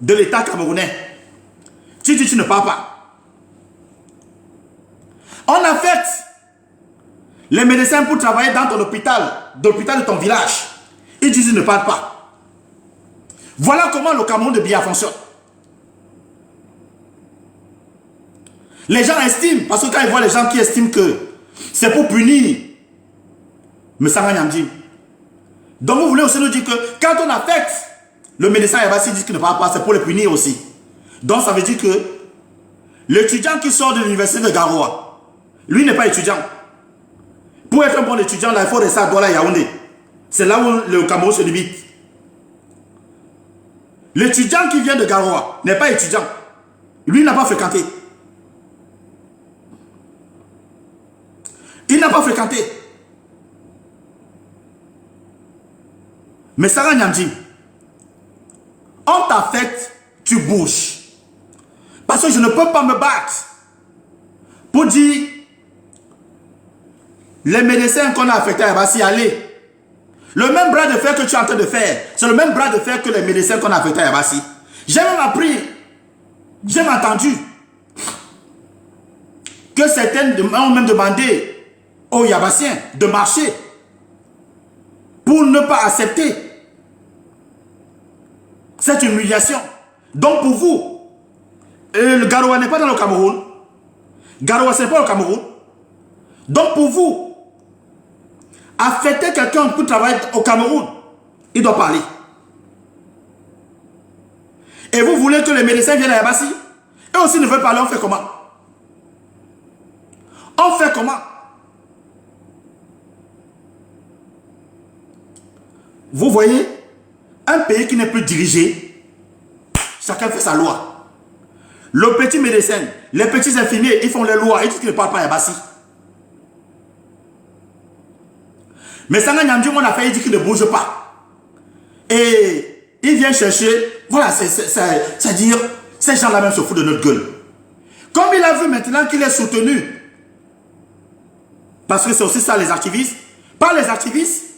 de l'État camerounais. Tu dis que tu ne pars pas. On affecte les médecins pour travailler dans ton hôpital, de l'hôpital de ton village. Ils disent qu'ils ne partent pas. Voilà comment le Cameroun de Biya fonctionne. Les gens estiment, parce que quand ils voient les gens qui estiment que c'est pour punir Msanga Nyamjim. Donc vous voulez aussi nous dire que quand on affecte le médecin Yabassi dit qu'il ne parle pas, c'est pour le punir aussi. Donc ça veut dire que l'étudiant qui sort de l'université de Garoua, lui n'est pas étudiant. Pour être un bon étudiant, là, il faut rester à Douala Yaoundé. C'est là où le Cameroun se limite. L'étudiant qui vient de Garoua n'est pas étudiant. Lui n'a pas fréquenté. Il n'a pas fréquenté. Mais Msanga Nyamjim, on t'affecte, tu bouges. Parce que je ne peux pas me battre pour dire les médecins qu'on a affectés à Yabassi, allez. Le même bras de fer que tu es en train de faire, c'est le même bras de fer que les médecins qu'on a affectés à Yabassi. J'ai même appris, j'ai entendu que certaines ont même demandé aux Yabassiens de marcher pour ne pas accepter cette humiliation. Donc pour vous, le Garoua n'est pas dans le Cameroun. Garoua, ce n'est pas le Cameroun. Donc pour vous, affecter quelqu'un pour travailler au Cameroun, il doit parler. Et vous voulez que les médecins viennent à Yabassi? Eux aussi ne veulent parler, on fait comment? On fait comment? Vous voyez, un pays qui n'est plus dirigé, chacun fait sa loi. Le petit médecin, les petits infirmiers, ils font les lois, ils disent qu'ils ne parlent pas à Yabassi. Mais Msanga Nyamjim, on a fait, il dit qu'il ne bouge pas. Et il vient chercher, voilà, c'est-à-dire, ces gens-là même se foutent de notre gueule. Comme il a vu maintenant qu'il est soutenu, parce que c'est aussi ça les activistes, par les activistes,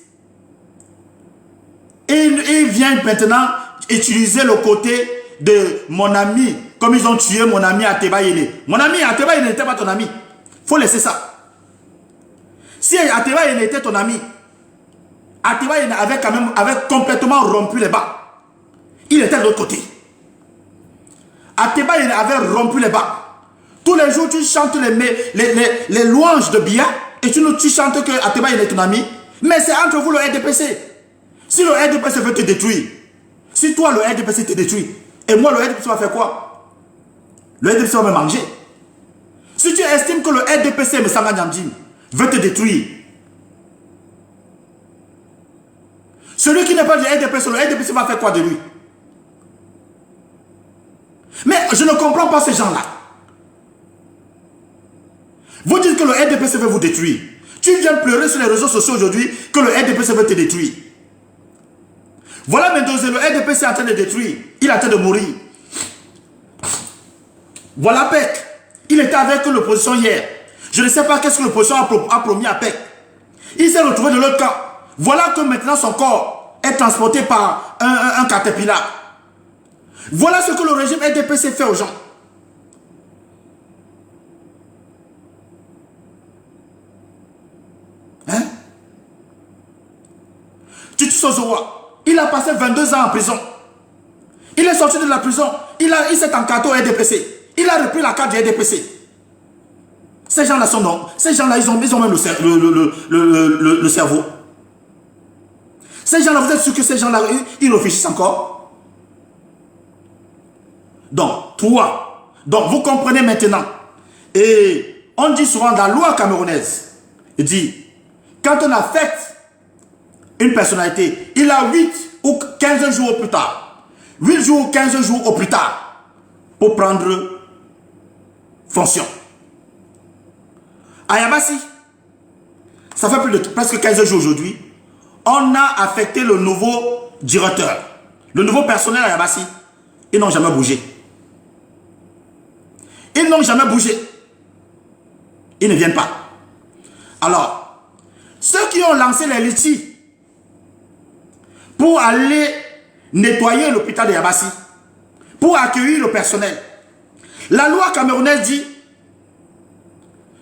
et il vient maintenant utiliser le côté de mon ami, comme ils ont tué mon ami Ateba Yene. Mon ami Ateba Yene n'était pas ton ami. Il faut laisser ça. Si Ateba Yene était ton ami, Ateba Yene avait complètement rompu les bas. Il était de l'autre côté. Ateba Yene avait rompu les bas. Tous les jours, tu chantes les louanges de Biya et tu chantes que Ateba Yene est ton ami. Mais c'est entre vous le RDPC. Si le RDPC veut te détruire, si toi le RDPC te détruit, et moi le RDPC va faire quoi? Le RDPC va me manger. Si tu estimes que le RDPC, Msanga Nyamjim, veut te détruire, celui qui n'est pas du RDPC, le RDPC va faire quoi de lui? Mais je ne comprends pas ces gens-là. Vous dites que le RDPC veut vous détruire. Tu viens pleurer sur les réseaux sociaux aujourd'hui que le RDPC veut te détruire. Voilà Mendoza, le RDPC est en train de détruire. Il est en train de mourir. Voilà PEC. Il était avec l'opposition hier. Je ne sais pas qu'est-ce que l'opposition a promis à PEC. Il s'est retrouvé de l'autre camp. Voilà que maintenant son corps est transporté par un caterpillar. Voilà ce que le régime RDPC fait aux gens. Hein? Tutu Sozowa, il a passé 22 ans en prison. Il est sorti de la prison. Il s'est encarté au RDPC. Il a repris la carte du RDPC. Ces gens-là sont non. Ces gens-là, ils ont même le cerveau. Ces gens-là, vous êtes sûr que ces gens-là, ils réfléchissent encore? Donc, donc, vous comprenez maintenant. Et on dit souvent dans la loi camerounaise, il dit, quand on affecte une personnalité, il a 8 ou 15 jours au plus tard. 8 jours ou 15 jours au plus tard pour prendre fonction. À Yabassi, ça fait plus de presque 15 jours aujourd'hui, on a affecté le nouveau directeur, le nouveau personnel à Yabassi. Ils n'ont jamais bougé. Ils n'ont jamais bougé. Ils ne viennent pas. Alors, ceux qui ont lancé les litiges pour aller nettoyer l'hôpital de Yabassi, pour accueillir le personnel, la loi camerounaise dit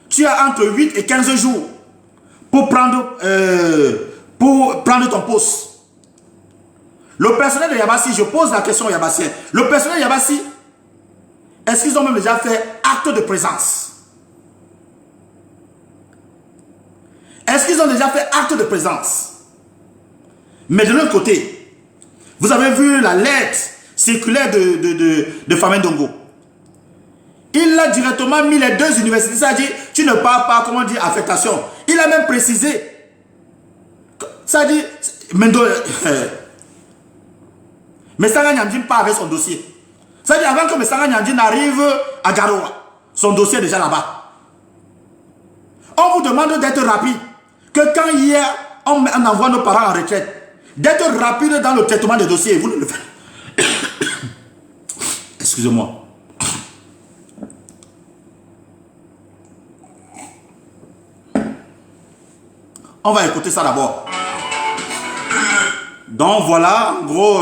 tu as entre 8 et 15 jours pour prendre ton poste. Le personnel de Yabassi, je pose la question aux Yabassiens, le personnel de Yabassi, est-ce qu'ils ont même déjà fait acte de présence? Est-ce qu'ils ont déjà fait acte de présence? Mais de l'autre côté, vous avez vu la lettre circulaire de Famen Dongo. Il a directement mis les deux universités. Ça dit, tu ne parles pas, comment dire, affectation. Il a même précisé. Ça dit, Messanga Nyamdine part avec son dossier. Ça dit, avant que Messanga Nyamdine arrive à Garoua, son dossier est déjà là-bas. On vous demande d'être rapide. Que quand hier, on envoie nos parents en retraite, d'être rapide dans le traitement des dossiers. Vous ne le faites. Excusez-moi. On va écouter ça d'abord. Donc voilà, en gros,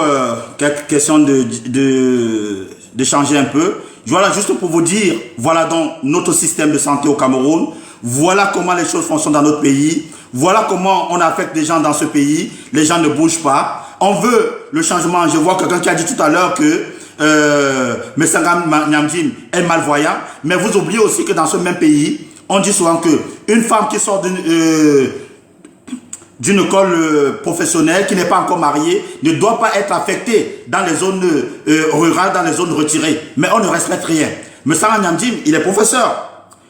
quelques questions de changer un peu. Voilà, juste pour vous dire, voilà donc notre système de santé au Cameroun. Voilà comment les choses fonctionnent dans notre pays. Voilà comment on affecte les gens dans ce pays. Les gens ne bougent pas. On veut le changement. Je vois quelqu'un qui a dit tout à l'heure que Messanga Nyamdine est malvoyant. Mais vous oubliez aussi que dans ce même pays, on dit souvent que une femme qui sort d'une école professionnelle, qui n'est pas encore mariée, ne doit pas être affectée dans les zones rurales, dans les zones retirées. Mais on ne respecte rien. Messanga Nyamdine, il est professeur.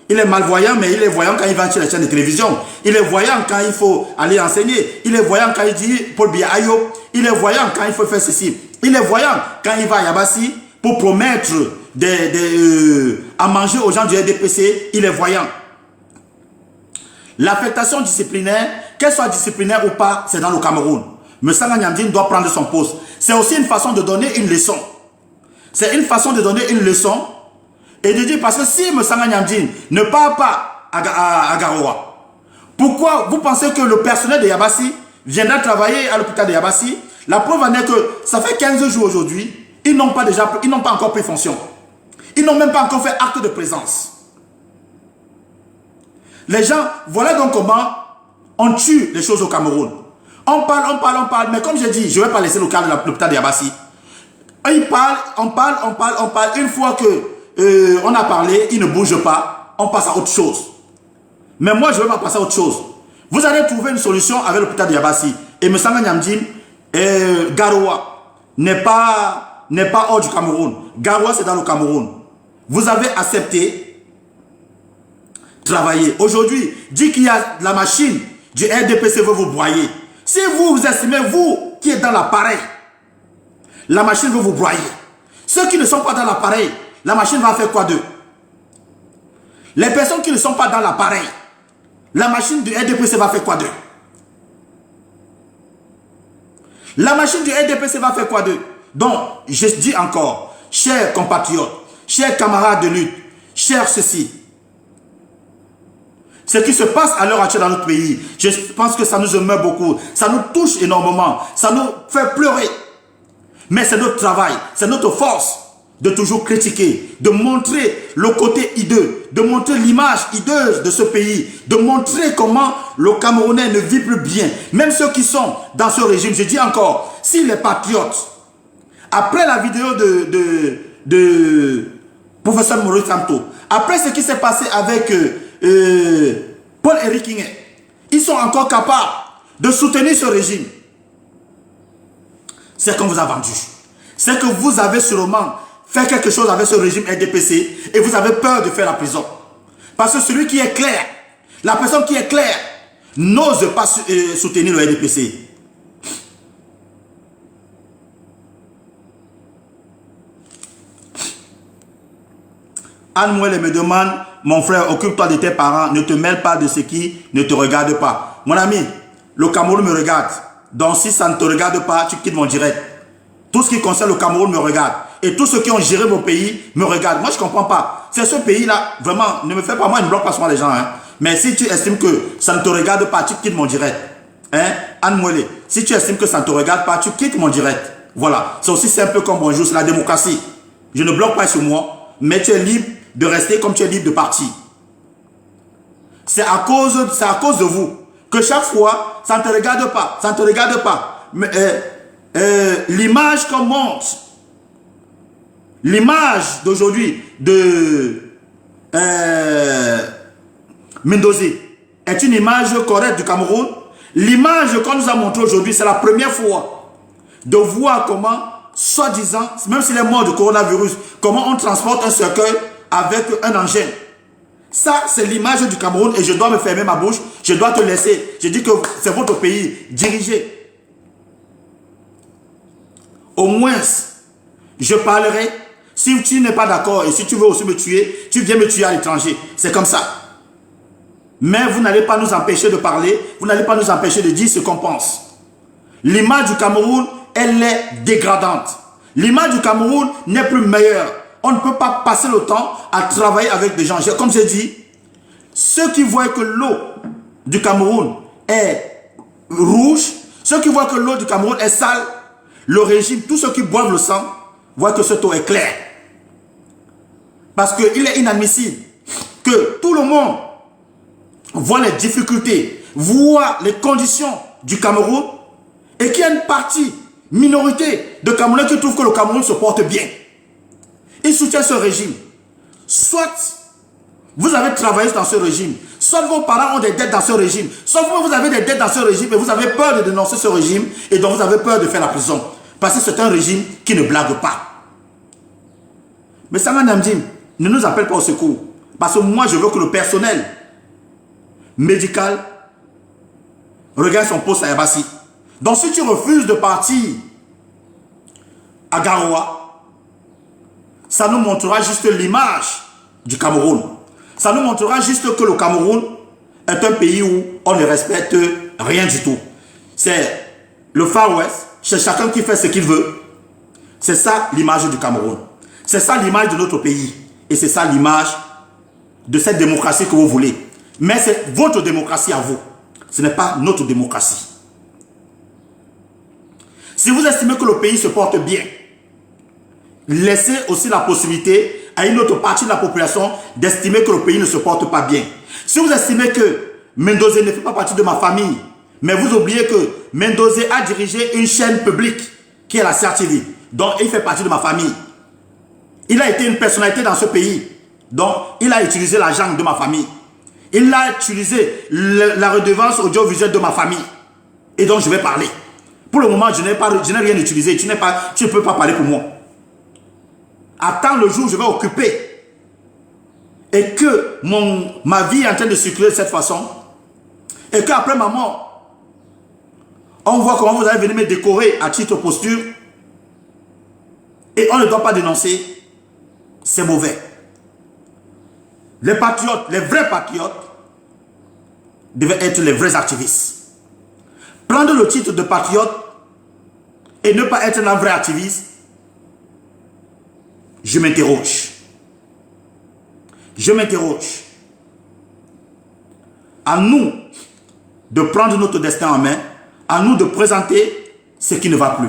Il est malvoyant, mais il est voyant quand il va sur les chaînes de télévision. Il est voyant quand il faut aller enseigner. Il est voyant quand il dit Paul Biya Ayo. Il est voyant quand il faut faire ceci. Il est voyant quand il va à Yabassi pour promettre à manger aux gens du RDPC. Il est voyant. L'affectation disciplinaire, qu'elle soit disciplinaire ou pas, c'est dans le Cameroun. Messanga Nyamdine doit prendre son poste. C'est aussi une façon de donner une leçon. C'est une façon de donner une leçon et de dire, parce que si Messanga Nyamdine ne part pas à Garoua, pourquoi vous pensez que le personnel de Yabassi viendra travailler à l'hôpital de Yabassi? La preuve en est que ça fait 15 jours aujourd'hui, ils n'ont pas encore pris fonction. Ils n'ont même pas encore fait acte de présence. Les gens, voilà donc comment on tue les choses au Cameroun. On parle, mais comme j'ai dit, je ne vais pas laisser le cas de l'hôpital de Yabassi. On parle. Une fois que on a parlé, il ne bouge pas, on passe à autre chose. Mais moi, je ne vais pas passer à autre chose. Vous allez trouver une solution avec l'hôpital de Yabassi. Et Messanga Nyamdine, Garoua n'est pas hors du Cameroun. Garoua, c'est dans le Cameroun. Vous avez accepté travailler. Aujourd'hui, dit qu'il y a la machine du RDPC veut vous broyer. Si vous estimez, vous qui êtes dans l'appareil, la machine veut vous broyer. Ceux qui ne sont pas dans l'appareil, la machine va faire quoi d'eux? Les personnes qui ne sont pas dans l'appareil, la machine du RDPC va faire quoi d'eux? La machine du RDPC va faire quoi d'eux? Donc, je dis encore, chers compatriotes, chers camarades de lutte, chers ceci. Ce qui se passe à l'heure actuelle dans notre pays, je pense que ça nous émeut beaucoup, ça nous touche énormément, ça nous fait pleurer. Mais c'est notre travail, c'est notre force de toujours critiquer, de montrer le côté hideux, de montrer l'image hideuse de ce pays, de montrer comment le Camerounais ne vit plus bien. Même ceux qui sont dans ce régime, je dis encore, si les patriotes, après la vidéo de professeur Maurice Kamto, après ce qui s'est passé avec Paul-Éric Nguyen, ils sont encore capables de soutenir ce régime. C'est qu'on vous a vendu. C'est que vous avez sûrement fait quelque chose avec ce régime RDPC et vous avez peur de faire la prison. Parce que celui qui est clair, la personne qui est claire, n'ose pas soutenir le RDPC. Anne Mouelle me demande, mon frère, occupe-toi de tes parents, ne te mêle pas de ce qui ne te regarde pas. Mon ami, le Cameroun me regarde. Donc si ça ne te regarde pas, tu quittes mon direct. Tout ce qui concerne le Cameroun me regarde. Et tous ceux qui ont géré mon pays me regardent. Moi, je ne comprends pas. C'est ce pays-là, vraiment, ne me fais pas, moi, ne bloque pas souvent les gens. Hein. Mais si tu estimes que ça ne te regarde pas, tu quittes mon direct. Hein? Anne Mouelle, si tu estimes que ça ne te regarde pas, tu quittes mon direct. Voilà. C'est aussi simple comme bonjour, c'est la démocratie. Je ne bloque pas sur moi, mais tu es libre de rester comme tu es libre de partir. C'est à cause de vous que chaque fois, ça ne te regarde pas, ça ne te regarde pas. Mais l'image qu'on montre, l'image d'aujourd'hui de Mendoza est une image correcte du Cameroun. L'image qu'on nous a montrée aujourd'hui, c'est la première fois de voir comment, soi-disant, même s'il est mort du coronavirus, comment on transporte un cercueil avec un engin. Ça, c'est l'image du Cameroun et je dois me fermer ma bouche. Je dois te laisser. Je dis que c'est votre pays. Dirigez. Au moins, je parlerai. Si tu n'es pas d'accord et si tu veux aussi me tuer, tu viens me tuer à l'étranger. C'est comme ça. Mais vous n'allez pas nous empêcher de parler. Vous n'allez pas nous empêcher de dire ce qu'on pense. L'image du Cameroun, elle est dégradante. L'image du Cameroun n'est plus meilleure. On ne peut pas passer le temps à travailler avec des gens. Comme j'ai dit, ceux qui voient que l'eau du Cameroun est rouge, ceux qui voient que l'eau du Cameroun est sale, le régime, tous ceux qui boivent le sang, voient que cette eau est claire. Parce qu'il est inadmissible que tout le monde voit les difficultés, voit les conditions du Cameroun et qu'il y a une partie, minorité de Camerounais qui trouvent que le Cameroun se porte bien. Ils soutiennent ce régime. Soit vous avez travaillé dans ce régime, soit vos parents ont des dettes dans ce régime, soit vous avez des dettes dans ce régime et vous avez peur de dénoncer ce régime et donc vous avez peur de faire la prison. Parce que c'est un régime qui ne blague pas. Mais Sanga Namdim ne nous appelle pas au secours. Parce que moi, je veux que le personnel médical regagne son poste à Yabassi. Donc si tu refuses de partir à Garoua, ça nous montrera juste l'image du Cameroun. Ça nous montrera juste que le Cameroun est un pays où on ne respecte rien du tout. C'est le Far West, c'est chacun qui fait ce qu'il veut. C'est ça l'image du Cameroun. C'est ça l'image de notre pays. Et c'est ça l'image de cette démocratie que vous voulez. Mais c'est votre démocratie à vous. Ce n'est pas notre démocratie. Si vous estimez que le pays se porte bien, laissez aussi la possibilité à une autre partie de la population d'estimer que le pays ne se porte pas bien. Si vous estimez que Mendoza ne fait pas partie de ma famille, mais vous oubliez que Mendoza a dirigé une chaîne publique qui est la CRTV, donc il fait partie de ma famille. Il a été une personnalité dans ce pays, donc il a utilisé l'argent de ma famille. Il a utilisé la redevance audiovisuelle de ma famille. Et donc je vais parler. Pour le moment, je n'ai rien utilisé. Tu ne peux pas parler pour moi. Attends le jour où je vais occuper et que ma vie est en train de circuler de cette façon et qu'après ma mort, on voit comment vous allez venir me décorer à titre posture et on ne doit pas dénoncer, c'est mauvais. Les patriotes, les vrais patriotes devaient être les vrais activistes. Prendre le titre de patriote et ne pas être un vrai activiste, je m'interroge. je m'interroge. À nous de prendre notre destin en main, à nous de présenter ce qui ne va plus.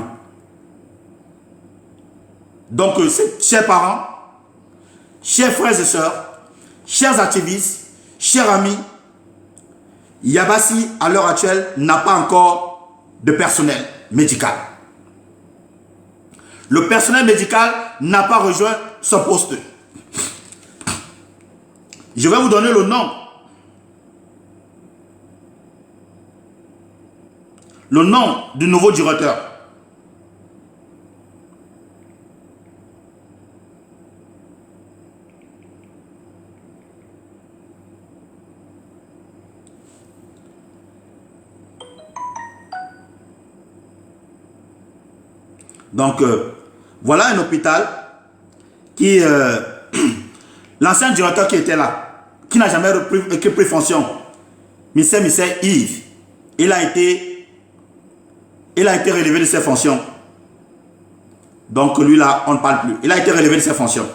Donc, chers parents, chers frères et sœurs, chers activistes, chers amis, Yabassi, à l'heure actuelle, n'a pas encore de personnel médical. Le personnel médical n'a pas rejoint son poste. Je vais vous donner le nom. Le nom du nouveau directeur. Donc, voilà un hôpital qui... l'ancien directeur qui était là, qui n'a jamais pris fonction, Mister Yves, il a été relevé de ses fonctions. Donc, lui là, on ne parle plus. Il a été relevé de ses fonctions.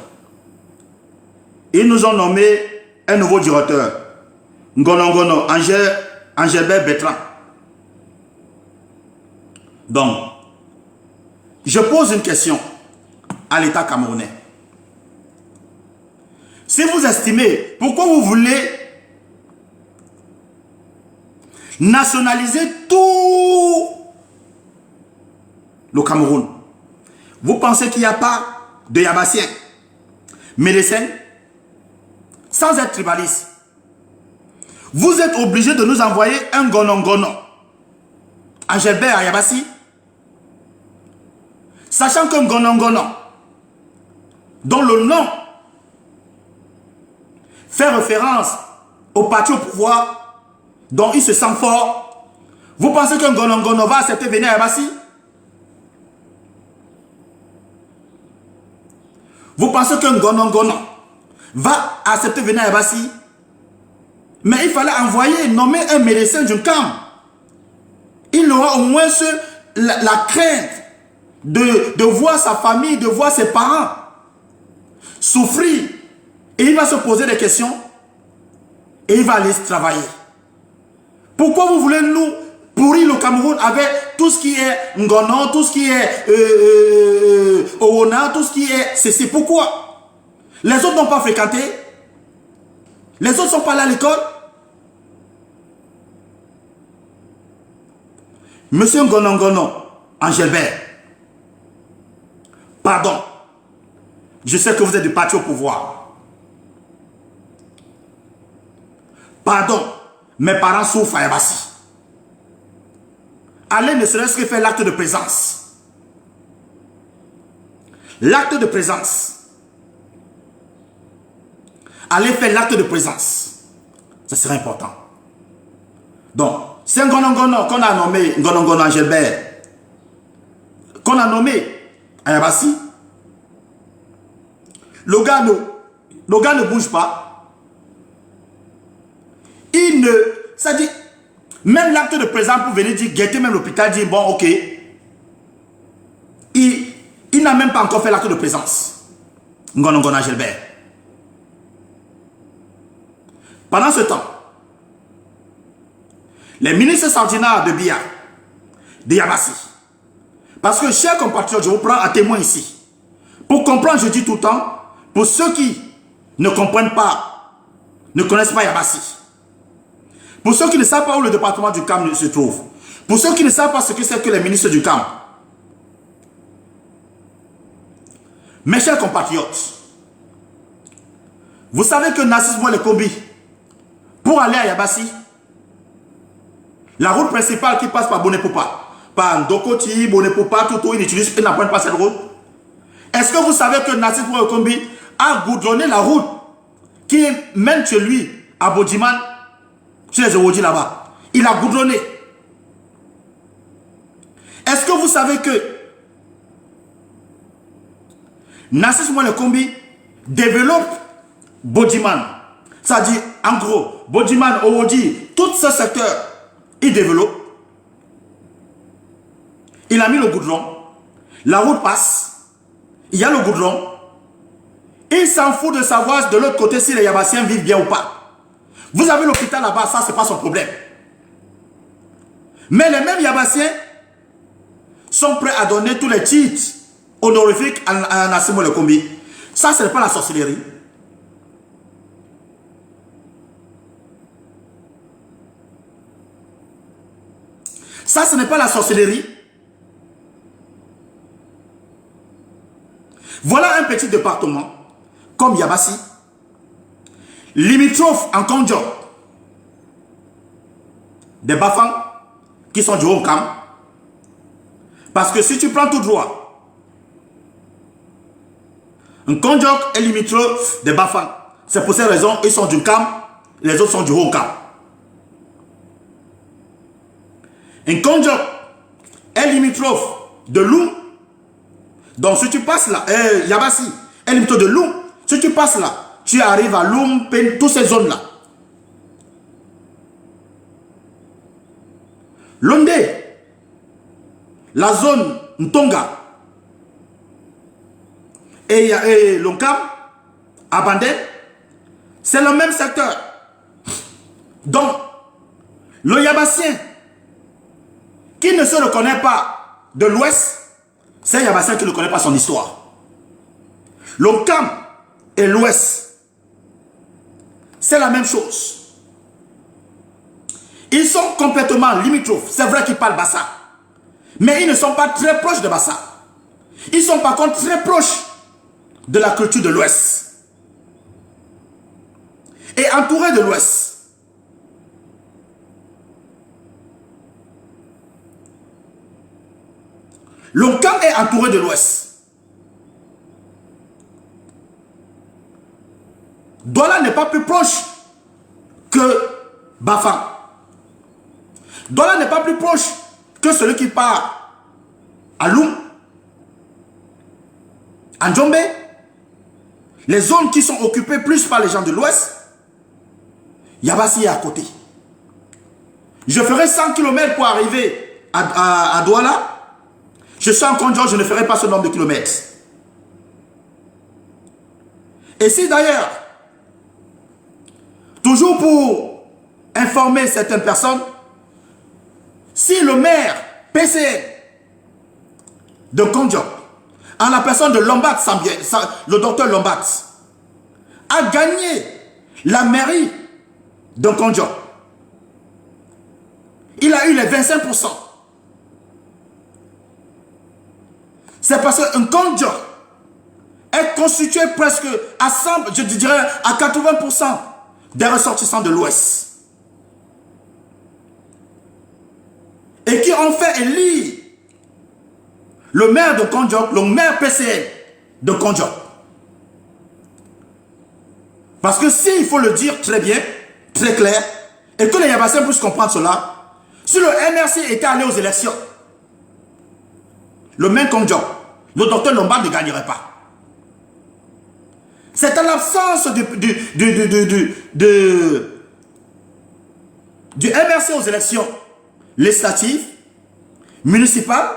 Ils nous ont nommé un nouveau directeur, Ngonongono, Angelbert Bertrand. Donc, je pose une question à l'État camerounais. Si vous estimez, pourquoi vous voulez nationaliser tout le Cameroun? Vous pensez qu'il n'y a pas de Yabassiens, médecins, sans être tribaliste? Vous êtes obligé de nous envoyer un Gonongono, Angelbert à Yabassi, sachant qu'un Gonongono, dont le nom fait référence au parti au pouvoir, dont il se sent fort, vous pensez qu'un Gonongono va accepter de venir à Yabassi? Vous pensez qu'un Gonongono va accepter de venir à Yabassi? Mais il fallait envoyer, nommer un médecin du camp. Il aura au moins la crainte de voir sa famille, de voir ses parents souffrir. Et il va se poser des questions et il va aller travailler. Pourquoi vous voulez nous pourrir le Cameroun avec tout ce qui est Ngono, tout ce qui est Owona, tout ce qui est... C'est pourquoi? Les autres n'ont pas fréquenté. Les autres ne sont pas allés à l'école. Monsieur Ngonongono, Angelbert, pardon. Je sais que vous êtes du parti au pouvoir. Pardon. Mes parents souffrent à Yabassi. Allez ne serait-ce que faire l'acte de présence. L'acte de présence. Allez faire l'acte de présence. Ça serait important. Donc, c'est un Gonongono qu'on a nommé Ngonongono Angelbert, qu'on a nommé à Yabassi. Le gars ne bouge pas. Il ne... Ça dit, même l'acte de présence pour venir dire, guetter même l'hôpital, dire bon, ok. Il n'a même pas encore fait l'acte de présence. Ngonongono Angelbert. Pendant ce temps, les ministres Sardina de Biya, de Yabassi, parce que, chers compatriotes, je vous prends à témoin ici. Pour comprendre, je dis tout le temps, pour ceux qui ne comprennent pas, ne connaissent pas Yabassi, pour ceux qui ne savent pas où le département du CAM se trouve, pour ceux qui ne savent pas ce que c'est que les ministres du CAM, mes chers compatriotes, vous savez que Narcisse Mouele-Kombi, pour aller à Yabassi, la route principale qui passe par Bonepopa, par Ndokoti, Bonepopa, tout, il n'apprend pas cette route. Est-ce que vous savez que Narcisse Mouele-Kombi a goudronné la route qui mène chez lui à Bodiman, chez les Ewodi là-bas? Il a goudronné. Est-ce que vous savez que Narcisse Mouele-Kombi développe Bodiman? C'est-à-dire, en gros, Bodiman, Ewodi, tout ce secteur, il développe. Il a mis le goudron. La route passe. Il y a le goudron. Il s'en fout de savoir de l'autre côté si les Yabassiens vivent bien ou pas. Vous avez l'hôpital là-bas, ça, c'est pas son problème. Mais les mêmes Yabassiens sont prêts à donner tous les titres honorifiques à Nassimo Lekombi. Ça, ce n'est pas la sorcellerie. Ça, ce n'est pas la sorcellerie. Voilà un petit département, comme Yabassi, limitrophe en Kondjo, des Bafang qui sont du Hongkam. Parce que si tu prends tout droit, un Kondjok est limitrophe des Bafang. C'est pour cette raison ils sont du Kam, les autres sont du Hongkam. Un Kondjok est limitrophe de Loum. Donc si tu passes là, Yabassi est limitrophe de Loum. Si tu passes là, tu arrives à Loum, toutes ces zones-là. Londe, la zone Ntonga et Lonkam, Abandé, c'est le même secteur. Donc, le Yabassien qui ne se reconnaît pas de l'Ouest, c'est un Yabassien qui ne connaît pas son histoire. Lonkam et l'Ouest, c'est la même chose. Ils sont complètement limitrophes. C'est vrai qu'ils parlent Bassa. Mais ils ne sont pas très proches de Bassa. Ils sont par contre très proches de la culture de l'Ouest. Et entourés de l'Ouest. Lonkam est entouré de l'Ouest. Douala n'est pas plus proche que Bafang. Douala n'est pas plus proche que celui qui part à Loum, à Djombe, les zones qui sont occupées plus par les gens de l'Ouest. Yabassi est à côté. Je ferai 100 km pour arriver à Douala. Je suis en Kondjo, je ne ferai pas ce nombre de kilomètres. Et si d'ailleurs, toujours pour informer certaines personnes, si le maire PCN de Kondjo, en la personne de Lombat, le docteur Lombat, a gagné la mairie de Kondjo, il a eu les 25%. C'est parce qu'un Kondjo est constitué presque à 100, je dirais à 80% des ressortissants de l'Ouest. Et qui ont fait élire le maire de Kondjo, le maire PCN de Kondjo. Parce que s'il faut le dire très bien, très clair, et que les Yabassiens puissent comprendre cela, si le MRC était allé aux élections, le maire Kondjo, le docteur Lombard ne gagnerait pas. C'est à l'absence du MRC aux élections législatives, municipales,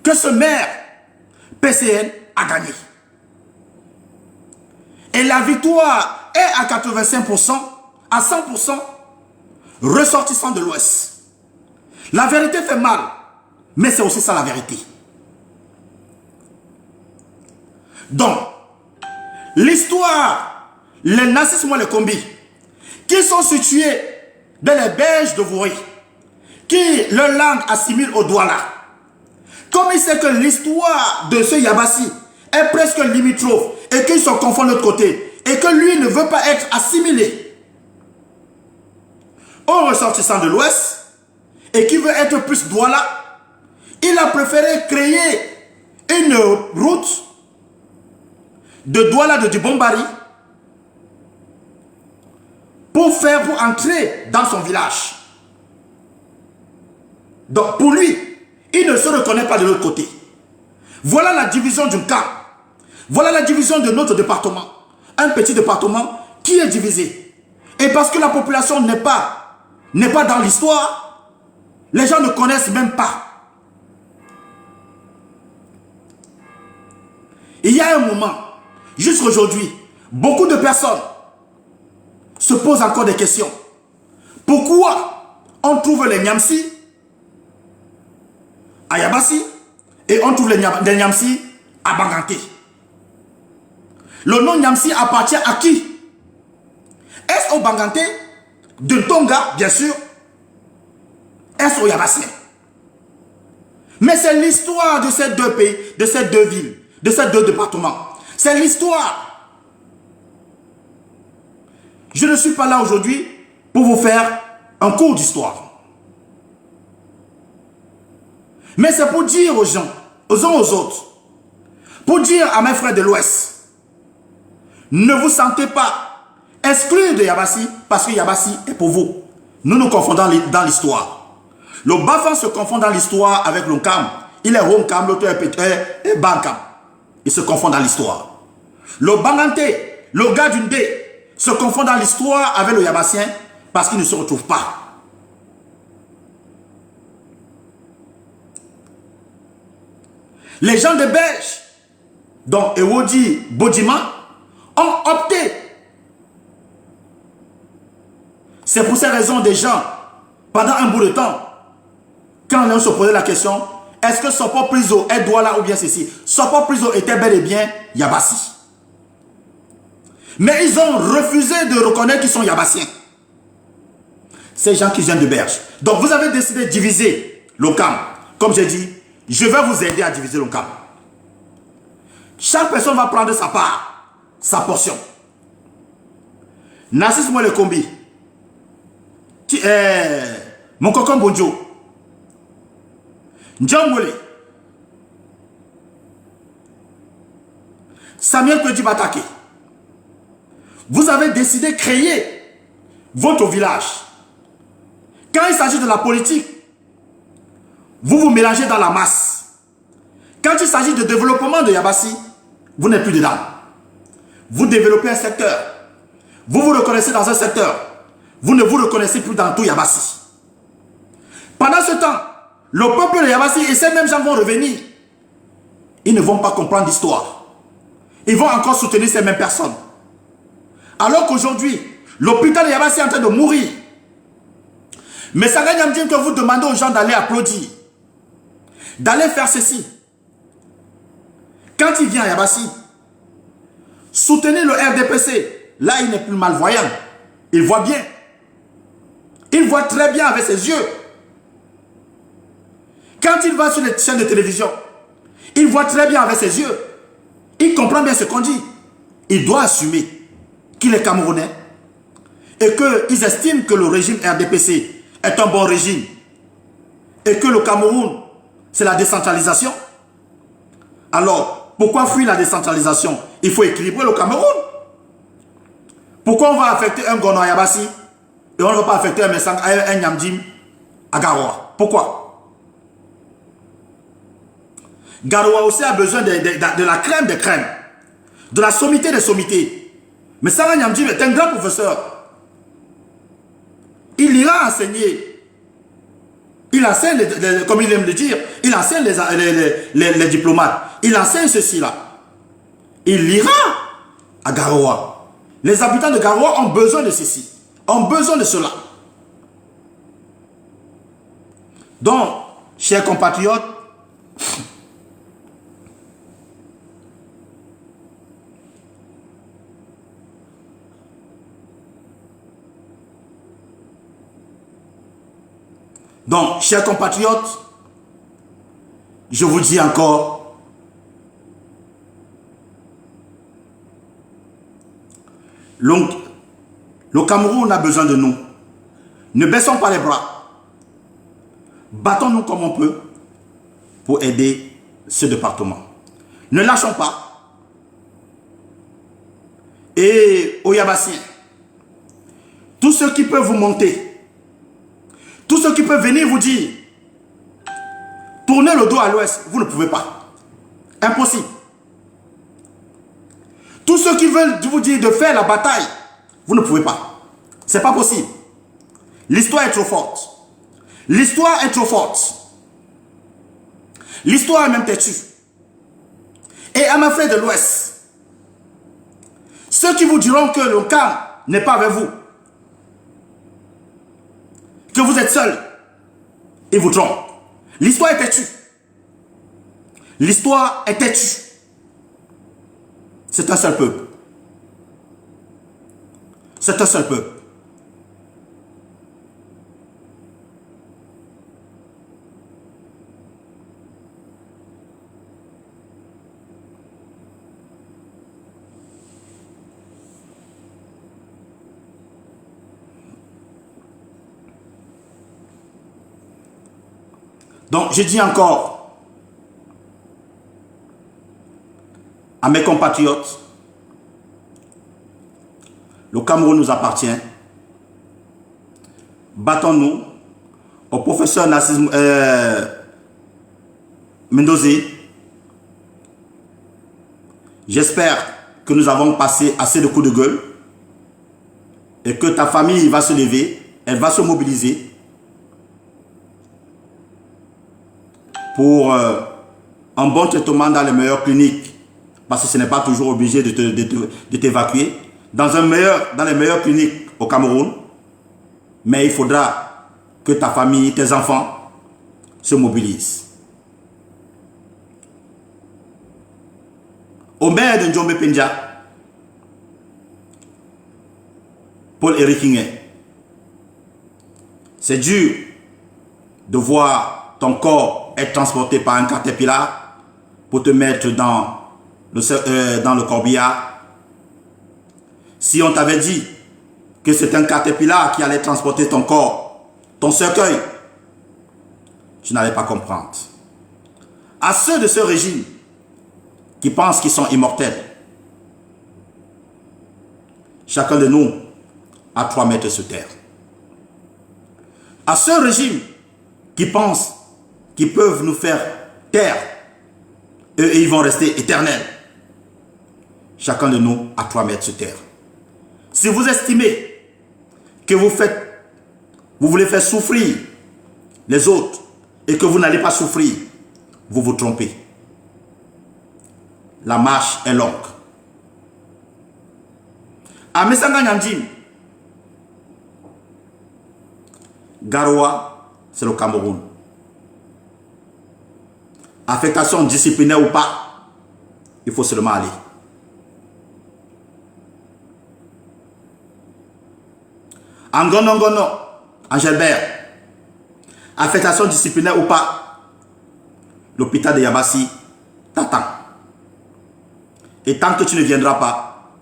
que ce maire PCN a gagné. Et la victoire est à 85%, à 100% ressortissant de l'Ouest. La vérité fait mal, mais c'est aussi ça la vérité. Donc, l'histoire, les Nassimo Lekombi, qui sont situés dans les berges de Vouri, qui leur langue assimile au Douala, comme il sait que l'histoire de ce Yabassi est presque limitrophe et qu'ils se confondent de l'autre côté et que lui ne veut pas être assimilé au ressortissant de l'Ouest et qui veut être plus Douala, il a préféré créer une route de Douala de Dubombari pour entrer dans son village. Donc pour lui, il ne se reconnaît pas de l'autre côté. Voilà la division du camp. Voilà la division de notre département. Un petit département qui est divisé. Et parce que la population n'est pas dans l'histoire, les gens ne connaissent même pas. Il y a un moment, jusqu'aujourd'hui, beaucoup de personnes se posent encore des questions. Pourquoi on trouve les Niamsi à Yabassi et on trouve les Niamsi à Banganté? Le nom Niamsi appartient à qui? Est-ce au Banganté, de Tonga, bien sûr? Est-ce au Yabassien? Mais c'est l'histoire de ces deux pays, de ces deux villes, de ces deux départements. C'est l'histoire. Je ne suis pas là aujourd'hui pour vous faire un cours d'histoire. Mais c'est pour dire aux gens, aux uns aux autres, pour dire à mes frères de l'Ouest, ne vous sentez pas exclus de Yabassi parce que Yabassi est pour vous. Nous nous confondons dans l'histoire. Le Bafang se confond dans l'histoire avec l'Onkam. Il est Ronkam, l'autre est Bankam. Ils se confondent dans l'histoire. Le Banganté, le gars d'une dé, se confond dans l'histoire avec le Yabassien parce qu'ils ne se retrouvent pas. Les gens de Belge, dont Ewodi Bodima, ont opté. C'est pour ces raisons des gens, pendant un bout de temps, quand on se posait la question, est-ce que Sopo Priso est Douala ou bien ceci? Sopo Priso était bel et bien Yabassi. Mais ils ont refusé de reconnaître qu'ils sont Yabassiens. Ces gens qui viennent de Berge. Donc vous avez décidé de diviser l'Onkam. Comme j'ai dit, je vais vous aider à diviser l'Onkam. Chaque personne va prendre sa part, sa portion. Nassis Mwele Kombi, mon cocon Bonjo, John Mwele, Samuel Kwedi Batake, vous avez décidé de créer votre village. Quand il s'agit de la politique, vous vous mélangez dans la masse. Quand il s'agit de développement de Yabassi, vous n'êtes plus dedans. Vous développez un secteur. Vous vous reconnaissez dans un secteur. Vous ne vous reconnaissez plus dans tout Yabassi. Pendant ce temps, le peuple de Yabassi et ces mêmes gens vont revenir. Ils ne vont pas comprendre l'histoire. Ils vont encore soutenir ces mêmes personnes. Alors qu'aujourd'hui, l'hôpital de Yabassi est en train de mourir. Mais ça gagne à me dire que vous demandez aux gens d'aller applaudir. D'aller faire ceci. Quand il vient à Yabassi, soutenez le RDPC. Là, il n'est plus malvoyant. Il voit bien. Il voit très bien avec ses yeux. Quand il va sur les chaînes de télévision, il voit très bien avec ses yeux. Il comprend bien ce qu'on dit. Il doit assumer qu'il est Camerounais et qu'ils estiment que le régime RDPC est un bon régime et que le Cameroun, c'est la décentralisation. Alors, pourquoi fuir la décentralisation? Il faut équilibrer le Cameroun. Pourquoi on va affecter un Gono à Yabassi et on ne va pas affecter un Nyamdim à Garoua? Pourquoi? Garoua aussi a besoin de la crème des crèmes, de la sommité des sommités. Mais Sarah Nyamdim est un grand professeur. Il ira enseigner. Il enseigne, comme il aime le dire, il enseigne les diplomates. Il enseigne ceci-là. Il ira à Garoua. Les habitants de Garoua ont besoin de ceci, ont besoin de cela. Donc, chers compatriotes, je vous dis encore, le Cameroun a besoin de nous. Ne baissons pas les bras. Battons-nous comme on peut pour aider ce département. Ne lâchons pas. Et aux Yabassiens, tous ceux qui peuvent vous monter, tous ceux qui peuvent venir vous dire, tournez le dos à l'ouest, vous ne pouvez pas. Impossible. Tous ceux qui veulent vous dire de faire la bataille, vous ne pouvez pas. C'est pas possible. L'histoire est trop forte. L'histoire est trop forte. L'histoire est même têtue. Et à ma frère de l'Ouest, Ceux qui vous diront que le camp n'est pas avec vous, que vous êtes seul, ils vous trompent. L'histoire est têtue. L'histoire est têtue. C'est un seul peuple. C'est un seul peuple. Donc, je dis encore à mes compatriotes, le Cameroun nous appartient. Battons-nous. Au professeur Nassir Mendozé, j'espère que nous avons passé assez de coups de gueule et que ta famille va se lever, elle va se mobiliser pour un bon traitement dans les meilleures cliniques, parce que ce n'est pas toujours obligé de t'évacuer, dans les meilleures cliniques au Cameroun, mais il faudra que ta famille, tes enfants se mobilisent. Au maire de Njombe Penja, Paul-Éric Nguyen, c'est dur de voir ton corps être transporté par un caterpillar pour te mettre dans le corbillard. Si on t'avait dit que c'est un caterpillar qui allait transporter ton corps, ton cercueil, tu n'allais pas comprendre. À ceux de ce régime qui pensent qu'ils sont immortels, chacun de nous a 3 mètres sur terre. À ce régime qui pensent qu'ils peuvent nous faire taire, et ils vont rester éternels, chacun de nous a 3 mètres sur terre. Si vous estimez que vous voulez faire souffrir les autres et que vous n'allez pas souffrir, vous vous trompez. La marche est longue. À Messanga Nyandim, Garoua, c'est le Cameroun. Affectation disciplinaire ou pas, il faut seulement aller. En Gonongono, en Gelbert, affectation disciplinaire ou pas, l'hôpital de Yabassi t'attend. Et tant que tu ne viendras pas,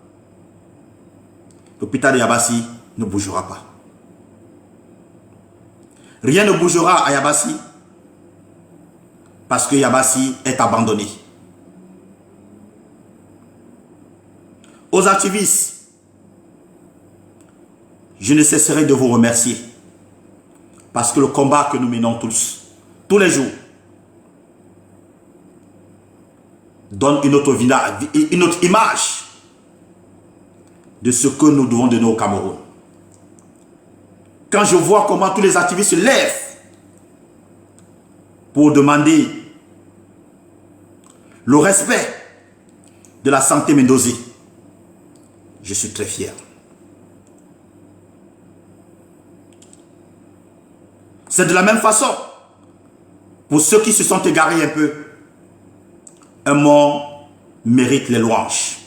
l'hôpital de Yabassi ne bougera pas. Rien ne bougera à Yabassi parce que Yabassi est abandonné. Aux activistes, je ne cesserai de vous remercier parce que le combat que nous menons tous les jours, donne une autre image de ce que nous devons donner au Cameroun. Quand je vois comment tous les activistes se lèvent pour demander le respect de la santé Mendozé, je suis très fier. C'est de la même façon pour ceux qui se sont égarés un peu. Un mort mérite les louanges.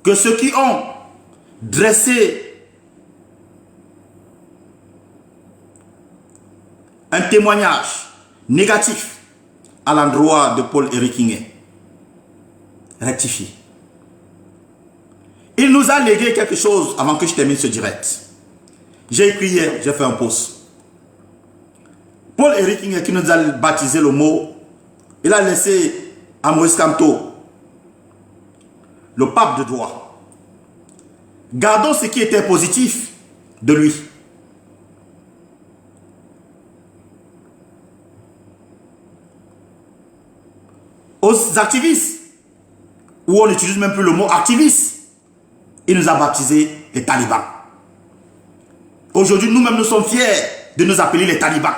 Que ceux qui ont dressé un témoignage négatif à l'endroit de Paul-Éric Nguyen rectifie. Il nous a légué quelque chose avant que je termine ce direct. J'ai écrit hier, j'ai fait un post. Paul-Éric Nguyen qui nous a baptisé le mot, il a laissé à Maurice Kamto le pape de droit. Gardons ce qui était positif de lui. Aux activistes, où on n'utilise même plus le mot activiste, il nous a baptisé les talibans. Aujourd'hui, nous-mêmes, nous sommes fiers de nous appeler les talibans.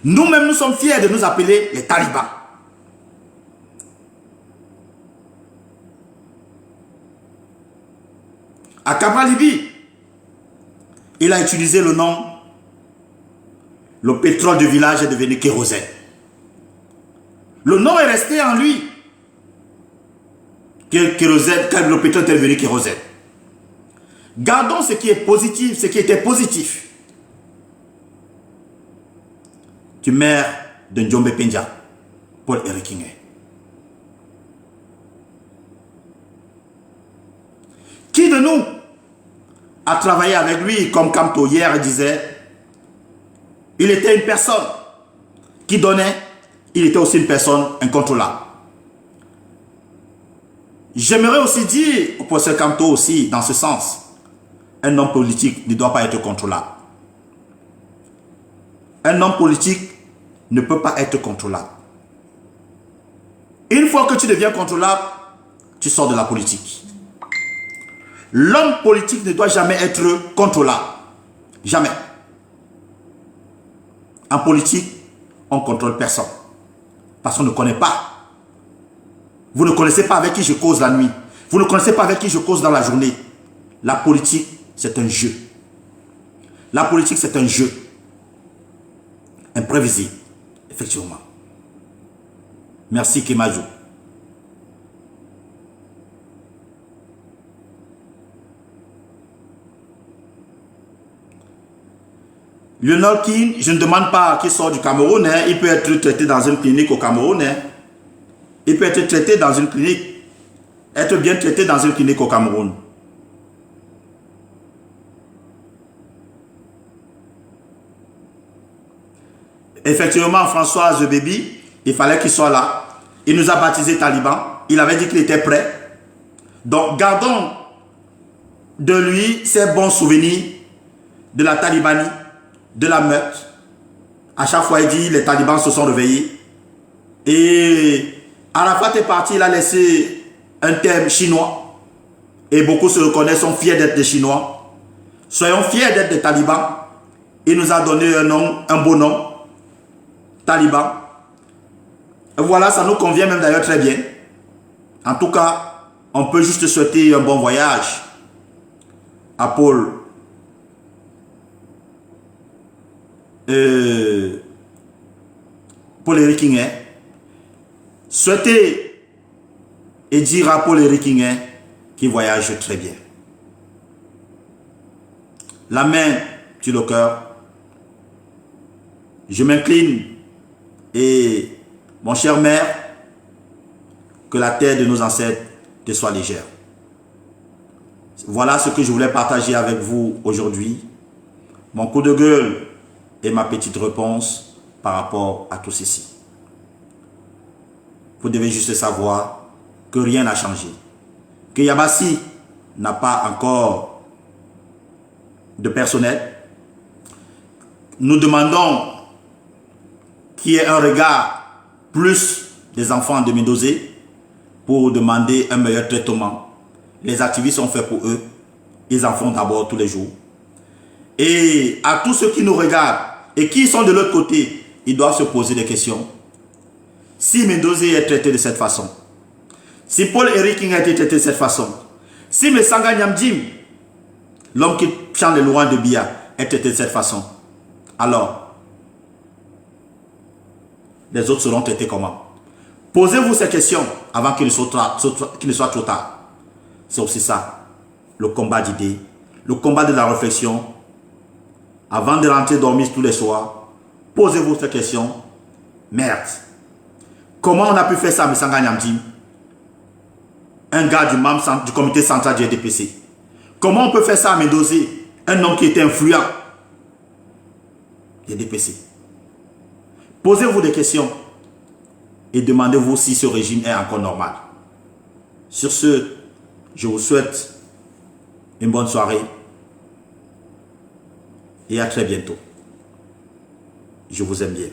Nous-mêmes, nous sommes fiers de nous appeler les talibans. à Cabra Libye, il a utilisé le nom, le pétrole du village est devenu kérosène. Le nom est resté en lui. Kérosène, quand le pétrole est devenu kérosène. Gardons ce qui est positif, ce qui était positif. Tu mères de Njombe Penja, Paul Eriking. Qui de nous a travaillé avec lui, comme Kamto hier disait, il était une personne qui donnait, il était aussi une personne incontrôlable. J'aimerais aussi dire au professeur Kamto aussi, dans ce sens, un homme politique ne doit pas être contrôlable. Un homme politique ne peut pas être contrôlable. Une fois que tu deviens contrôlable, tu sors de la politique. L'homme politique ne doit jamais être contrôlable. Jamais. En politique, on ne contrôle personne. Parce qu'on ne connaît pas. Vous ne connaissez pas avec qui je cause la nuit. Vous ne connaissez pas avec qui je cause dans la journée. La politique, c'est un jeu. La politique, c'est un jeu. Imprévisible. Effectivement. Merci Kemajou. Lionel King, je ne demande pas qu'il sort du Cameroun. Hein. Il peut être traité dans une clinique au Cameroun. Hein. Il peut être traité dans une clinique. Être bien traité dans une clinique au Cameroun. Effectivement, Françoise Baby, il fallait qu'il soit là. Il nous a baptisé Taliban. Il avait dit qu'il était prêt. Donc, gardons de lui ces bons souvenirs de la talibanie, de la meute. À chaque fois, il dit les talibans se sont réveillés. Et Arafat est parti, il a laissé un terme chinois. Et beaucoup se reconnaissent, sont fiers d'être des Chinois. Soyons fiers d'être des talibans. Il nous a donné un nom, un beau nom. Taliban. Et voilà, ça nous convient même d'ailleurs très bien. En tout cas, on peut juste souhaiter un bon voyage à Paul. Paul Eriking. Souhaiter et dire à Paul Eriking qu'il voyage très bien. La main sur le cœur. Je m'incline et mon cher maire, que la terre de nos ancêtres te soit légère. Voilà ce que je voulais partager avec vous aujourd'hui. Mon coup de gueule et ma petite réponse par rapport à tout ceci. Vous devez juste savoir que rien n'a changé. Que Yabassi n'a pas encore de personnel. Nous demandons qu'il y ait un regard plus des enfants de Médosé pour demander un meilleur traitement. Les activistes sont faits pour eux. Ils en font d'abord tous les jours. Et à tous ceux qui nous regardent et qui sont de l'autre côté, ils doivent se poser des questions. Si Médosé est traité de cette façon, si Paul Eriking a été traité de cette façon, si Messanga Nyamdim, l'homme qui chante les louanges de Bia, est traité de cette façon, alors les autres seront traités comment? Posez-vous ces questions avant qu'il ne soit trop tard. C'est aussi ça, le combat d'idées, le combat de la réflexion. Avant de rentrer dormir tous les soirs, posez-vous ces questions. Merde. Comment on a pu faire ça à Messanga Nyamdim? Un gars du comité central du RDPC. Comment on peut faire ça à Médosé? Un homme qui était influent du RDPC. Posez-vous des questions et demandez-vous si ce régime est encore normal. Sur ce, je vous souhaite une bonne soirée et à très bientôt. Je vous aime bien.